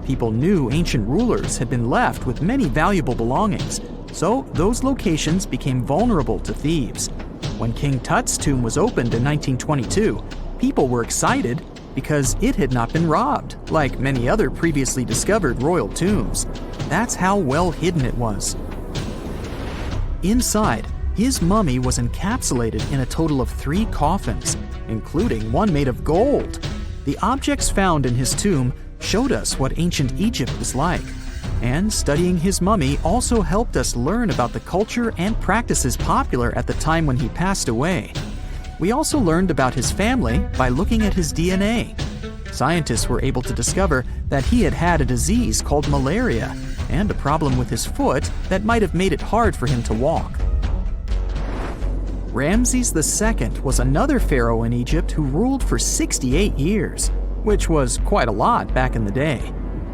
People knew ancient rulers had been left with many valuable belongings, so those locations became vulnerable to thieves. When King Tut's tomb was opened in 1922, people were excited because it had not been robbed, like many other previously discovered royal tombs. That's how well hidden it was. Inside, his mummy was encapsulated in a total of 3 coffins, including one made of gold. The objects found in his tomb showed us what ancient Egypt was like, and studying his mummy also helped us learn about the culture and practices popular at the time when he passed away. We also learned about his family by looking at his DNA. Scientists were able to discover that he had had a disease called malaria and a problem with his foot that might have made it hard for him to walk. Ramses II was another pharaoh in Egypt who ruled for 68 years, which was quite a lot back in the day.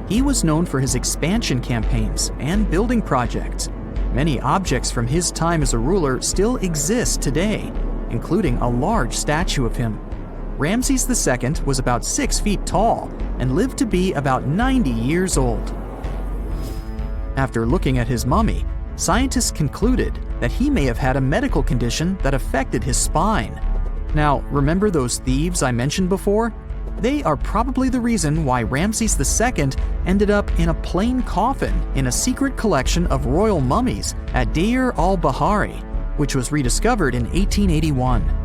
He was known for his expansion campaigns and building projects. Many objects from his time as a ruler still exist today, including a large statue of him. Ramses II was about 6 feet tall and lived to be about 90 years old. After looking at his mummy, scientists concluded that he may have had a medical condition that affected his spine. Now, remember those thieves I mentioned before? They are probably the reason why Ramses II ended up in a plain coffin in a secret collection of royal mummies at Deir al-Bahari, which was rediscovered in 1881.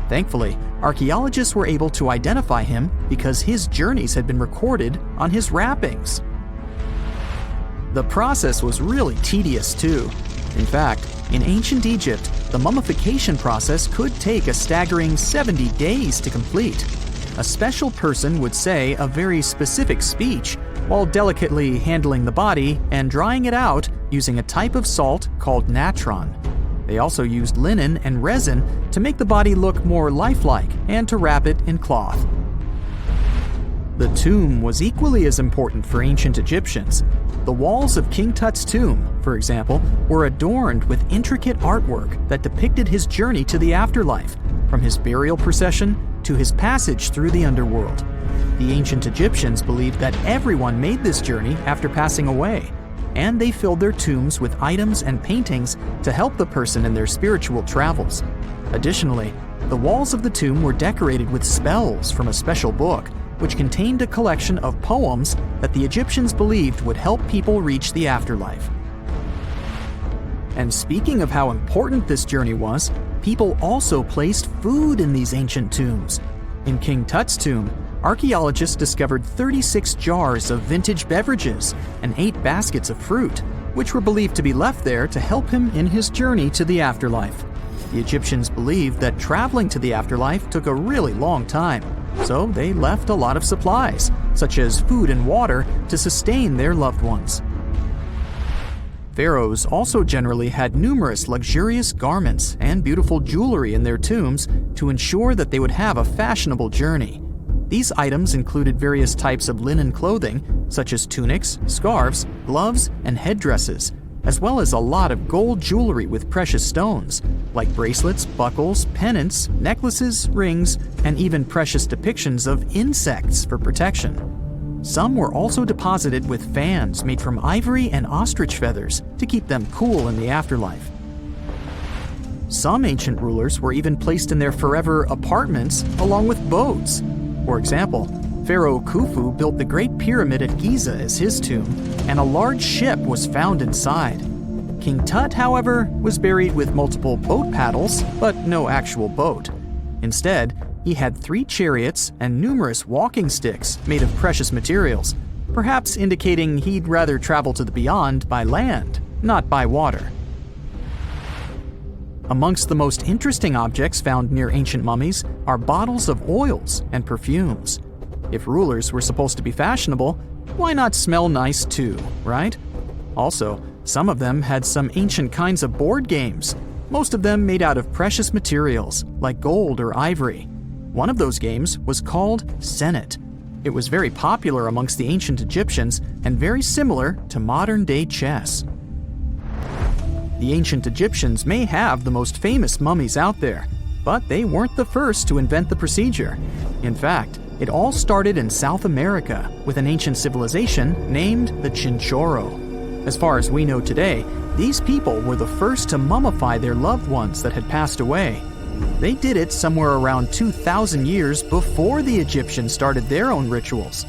Thankfully, archaeologists were able to identify him because his journeys had been recorded on his wrappings. The process was really tedious too. In fact, in ancient Egypt, the mummification process could take a staggering 70 days to complete. A special person would say a very specific speech while delicately handling the body and drying it out using a type of salt called natron. They also used linen and resin to make the body look more lifelike and to wrap it in cloth. The tomb was equally as important for ancient Egyptians. The walls of King Tut's tomb, for example, were adorned with intricate artwork that depicted his journey to the afterlife, from his burial procession to his passage through the underworld. The ancient Egyptians believed that everyone made this journey after passing away, and they filled their tombs with items and paintings to help the person in their spiritual travels. Additionally, the walls of the tomb were decorated with spells from a special book, which contained a collection of poems that the Egyptians believed would help people reach the afterlife. And speaking of how important this journey was, people also placed food in these ancient tombs. In King Tut's tomb, archaeologists discovered 36 jars of vintage beverages and 8 baskets of fruit, which were believed to be left there to help him in his journey to the afterlife. The Egyptians believed that traveling to the afterlife took a really long time, so they left a lot of supplies, such as food and water, to sustain their loved ones. Pharaohs also generally had numerous luxurious garments and beautiful jewelry in their tombs to ensure that they would have a fashionable journey. These items included various types of linen clothing, such as tunics, scarves, gloves, and headdresses, as well as a lot of gold jewelry with precious stones, like bracelets, buckles, pendants, necklaces, rings, and even precious depictions of insects for protection. Some were also deposited with fans made from ivory and ostrich feathers to keep them cool in the afterlife. Some ancient rulers were even placed in their forever apartments along with boats. For example, Pharaoh Khufu built the Great Pyramid at Giza as his tomb, and a large ship was found inside. King Tut, however, was buried with multiple boat paddles, but no actual boat. Instead, he had 3 chariots and numerous walking sticks made of precious materials, perhaps indicating he'd rather travel to the beyond by land, not by water. Amongst the most interesting objects found near ancient mummies are bottles of oils and perfumes. If rulers were supposed to be fashionable, why not smell nice too, right? Also, some of them had some ancient kinds of board games, most of them made out of precious materials like gold or ivory. One of those games was called Senet. It was very popular amongst the ancient Egyptians and very similar to modern-day chess. The ancient Egyptians may have the most famous mummies out there, but they weren't the first to invent the procedure. In fact, it all started in South America with an ancient civilization named the Chinchorro. As far as we know today, these people were the first to mummify their loved ones that had passed away. They did it somewhere around 2,000 years before the Egyptians started their own rituals.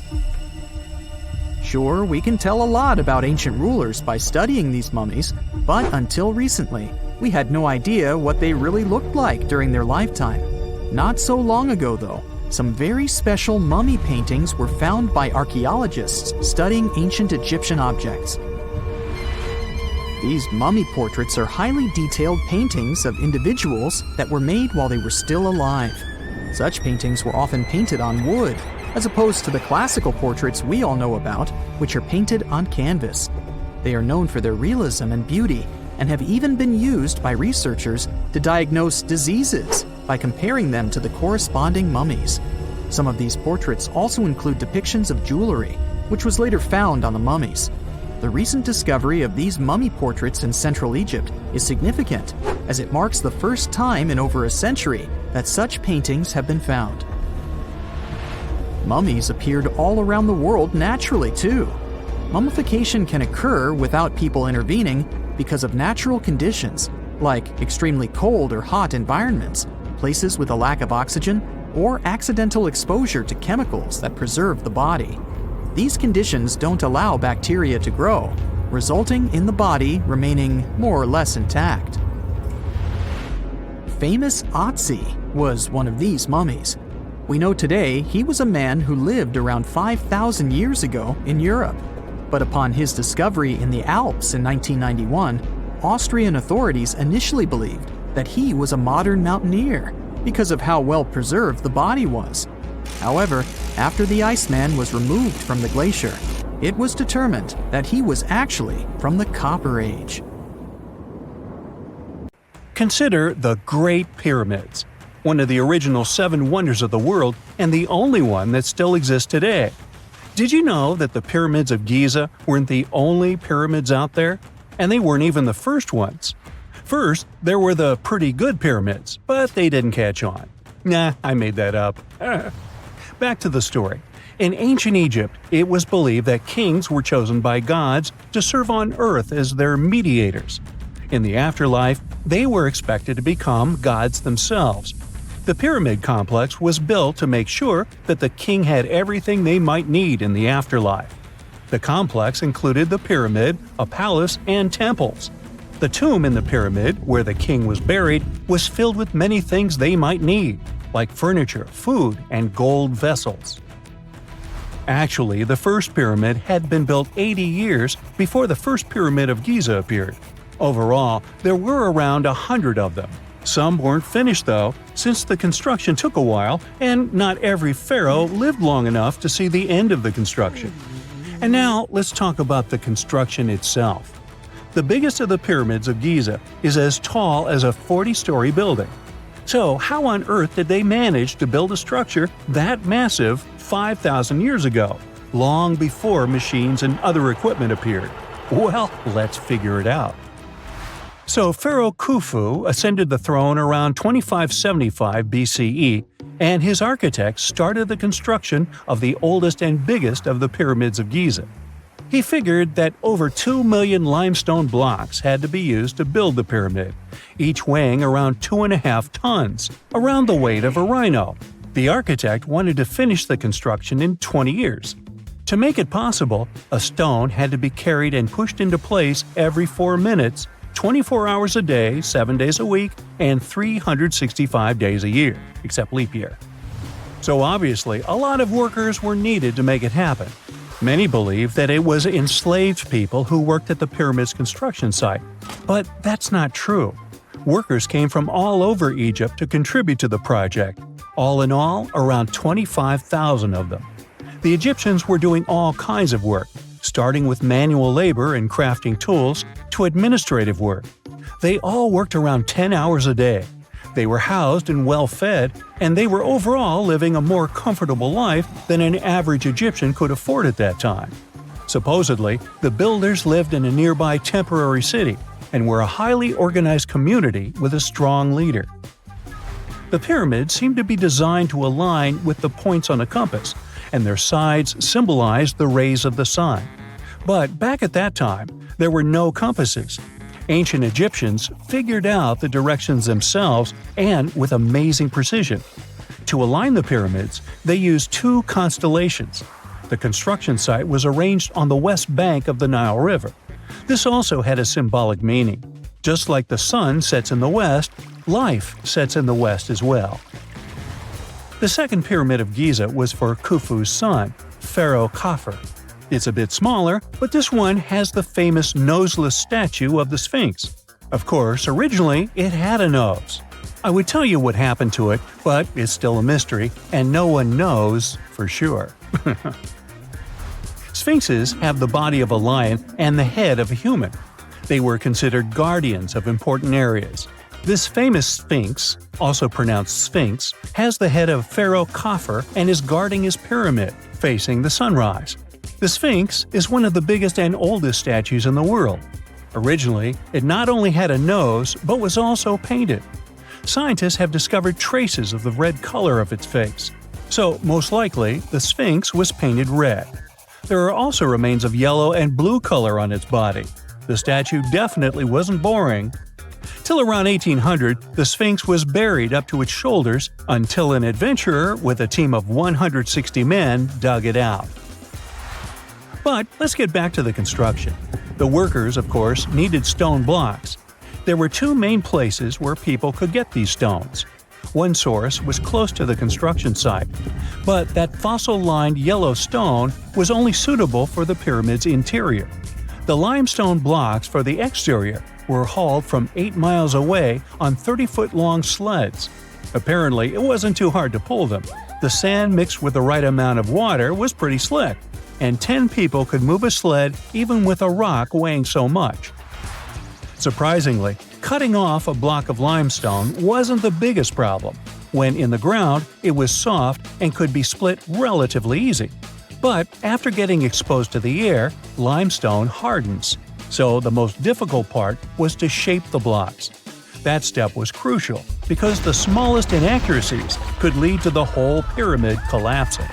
Sure, we can tell a lot about ancient rulers by studying these mummies, but until recently, we had no idea what they really looked like during their lifetime. Not so long ago, though, some very special mummy paintings were found by archaeologists studying ancient Egyptian objects. These mummy portraits are highly detailed paintings of individuals that were made while they were still alive. Such paintings were often painted on wood, as opposed to the classical portraits we all know about, which are painted on canvas. They are known for their realism and beauty, and have even been used by researchers to diagnose diseases by comparing them to the corresponding mummies. Some of these portraits also include depictions of jewelry, which was later found on the mummies. The recent discovery of these mummy portraits in Central Egypt is significant, as it marks the first time in over a century that such paintings have been found. Mummies appeared all around the world naturally, too. Mummification can occur without people intervening because of natural conditions, like extremely cold or hot environments, places with a lack of oxygen, or accidental exposure to chemicals that preserve the body. These conditions don't allow bacteria to grow, resulting in the body remaining more or less intact. Famous Otzi was one of these mummies. We know today he was a man who lived around 5,000 years ago in Europe. But upon his discovery in the Alps in 1991, Austrian authorities initially believed that he was a modern mountaineer because of how well preserved the body was. However, after the Iceman was removed from the glacier, it was determined that he was actually from the Copper Age. Consider the Great Pyramids, one of the original 7 wonders of the world and the only one that still exists today. Did you know that the pyramids of Giza weren't the only pyramids out there? And they weren't even the first ones. First, there were the pretty good pyramids, but they didn't catch on. Nah, I made that up. Back to the story. In ancient Egypt, it was believed that kings were chosen by gods to serve on earth as their mediators. In the afterlife, they were expected to become gods themselves. The pyramid complex was built to make sure that the king had everything they might need in the afterlife. The complex included the pyramid, a palace, and temples. The tomb in the pyramid, where the king was buried, was filled with many things they might need, like furniture, food, and gold vessels. Actually, the first pyramid had been built 80 years before the first pyramid of Giza appeared. Overall, there were around 100 of them. Some weren't finished though, since the construction took a while and not every pharaoh lived long enough to see the end of the construction. And now let's talk about the construction itself. The biggest of the pyramids of Giza is as tall as a 40-story building. So how on earth did they manage to build a structure that massive 5,000 years ago, long before machines and other equipment appeared? Well, let's figure it out. So Pharaoh Khufu ascended the throne around 2575 BCE, and his architects started the construction of the oldest and biggest of the pyramids of Giza. He figured that over 2 million limestone blocks had to be used to build the pyramid, each weighing around 2.5 tons, around the weight of a rhino. The architect wanted to finish the construction in 20 years. To make it possible, a stone had to be carried and pushed into place every 4 minutes, 24 hours a day, 7 days a week, and 365 days a year, except leap year. So obviously, a lot of workers were needed to make it happen. Many believe that it was enslaved people who worked at the pyramid's construction site, but that's not true. Workers came from all over Egypt to contribute to the project. All in all, around 25,000 of them. The Egyptians were doing all kinds of work, starting with manual labor and crafting tools to administrative work. They all worked around 10 hours a day. They were housed and well fed, and they were overall living a more comfortable life than an average Egyptian could afford at that time. Supposedly, the builders lived in a nearby temporary city and were a highly organized community with a strong leader. The pyramids seemed to be designed to align with the points on a compass, and their sides symbolized the rays of the sun. But back at that time, there were no compasses. Ancient Egyptians figured out the directions themselves and with amazing precision. To align the pyramids, they used 2 constellations. The construction site was arranged on the west bank of the Nile River. This also had a symbolic meaning. Just like the sun sets in the west, life sets in the west as well. The second pyramid of Giza was for Khufu's son, Pharaoh Khafre. It's a bit smaller, but this one has the famous noseless statue of the Sphinx. Of course, originally it had a nose. I would tell you what happened to it, but it's still a mystery, and no one knows for sure. Sphinxes have the body of a lion and the head of a human. They were considered guardians of important areas. This famous Sphinx, also pronounced Sphinx, has the head of Pharaoh Khafre and is guarding his pyramid, facing the sunrise. The Sphinx is one of the biggest and oldest statues in the world. Originally, it not only had a nose, but was also painted. Scientists have discovered traces of the red color of its face. So, most likely, the Sphinx was painted red. There are also remains of yellow and blue color on its body. The statue definitely wasn't boring. Till around 1800, the Sphinx was buried up to its shoulders until an adventurer with a team of 160 men dug it out. But let's get back to the construction. The workers, of course, needed stone blocks. There were two main places where people could get these stones. One source was close to the construction site, but that fossil-lined yellow stone was only suitable for the pyramid's interior. The limestone blocks for the exterior were hauled from 8 miles away on 30-foot-long sleds. Apparently, it wasn't too hard to pull them. The sand mixed with the right amount of water was pretty slick, and 10 people could move a sled even with a rock weighing so much. Surprisingly, cutting off a block of limestone wasn't the biggest problem. When in the ground, it was soft and could be split relatively easy. But after getting exposed to the air, limestone hardens. So the most difficult part was to shape the blocks. That step was crucial because the smallest inaccuracies could lead to the whole pyramid collapsing.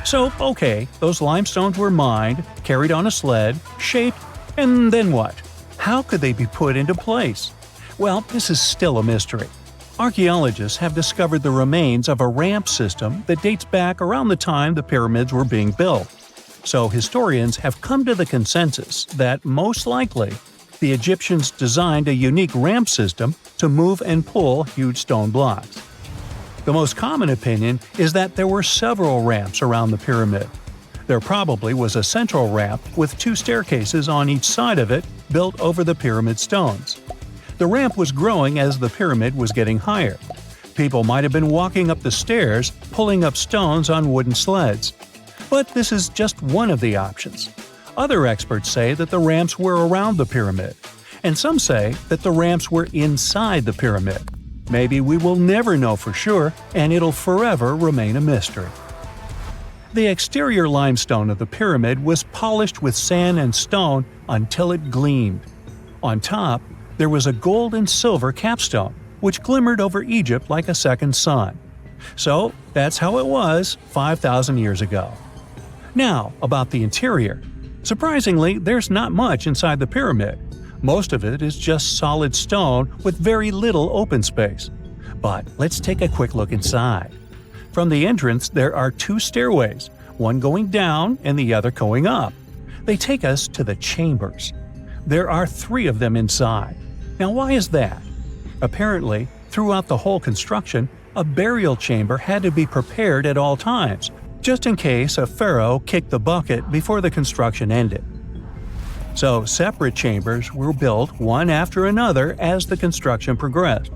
So, okay, those limestones were mined, carried on a sled, shaped, and then what? How could they be put into place? Well, this is still a mystery. Archaeologists have discovered the remains of a ramp system that dates back around the time the pyramids were being built. So historians have come to the consensus that, most likely, the Egyptians designed a unique ramp system to move and pull huge stone blocks. The most common opinion is that there were several ramps around the pyramid. There probably was a central ramp with 2 staircases on each side of it built over the pyramid stones. The ramp was growing as the pyramid was getting higher. People might have been walking up the stairs, pulling up stones on wooden sleds. But this is just one of the options. Other experts say that the ramps were around the pyramid, and some say that the ramps were inside the pyramid. Maybe we will never know for sure, and it'll forever remain a mystery. The exterior limestone of the pyramid was polished with sand and stone until it gleamed. On top, there was a gold and silver capstone, which glimmered over Egypt like a second sun. So that's how it was 5,000 years ago. Now, about the interior. Surprisingly, there's not much inside the pyramid. Most of it is just solid stone with very little open space. But let's take a quick look inside. From the entrance, there are 2 stairways, one going down and the other going up. They take us to the chambers. There are 3 of them inside. Now, why is that? Apparently, throughout the whole construction, a burial chamber had to be prepared at all times, just in case a pharaoh kicked the bucket before the construction ended. So, separate chambers were built one after another as the construction progressed.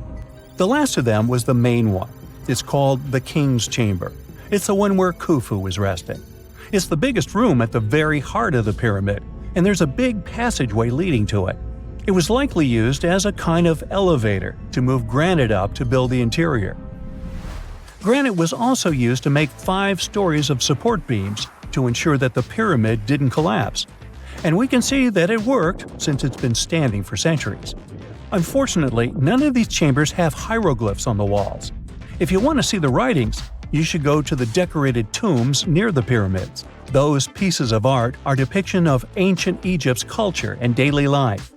The last of them was the main one. It's called the King's Chamber. It's the one where Khufu was resting. It's the biggest room at the very heart of the pyramid, and there's a big passageway leading to it. It was likely used as a kind of elevator to move granite up to build the interior. Granite was also used to make 5 stories of support beams to ensure that the pyramid didn't collapse. And we can see that it worked since it's been standing for centuries. Unfortunately, none of these chambers have hieroglyphs on the walls. If you want to see the writings, you should go to the decorated tombs near the pyramids. Those pieces of art are depiction of ancient Egypt's culture and daily life.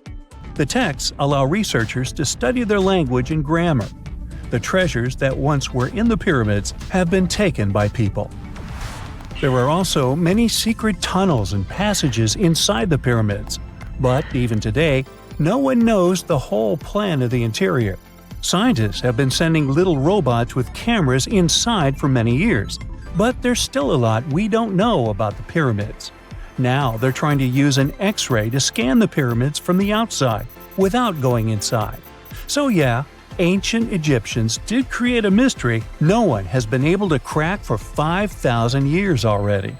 The texts allow researchers to study their language and grammar. The treasures that once were in the pyramids have been taken by people. There are also many secret tunnels and passages inside the pyramids, but even today, no one knows the whole plan of the interior. Scientists have been sending little robots with cameras inside for many years, but there's still a lot we don't know about the pyramids. Now they're trying to use an X-ray to scan the pyramids from the outside, without going inside. So yeah, ancient Egyptians did create a mystery no one has been able to crack for 5,000 years already.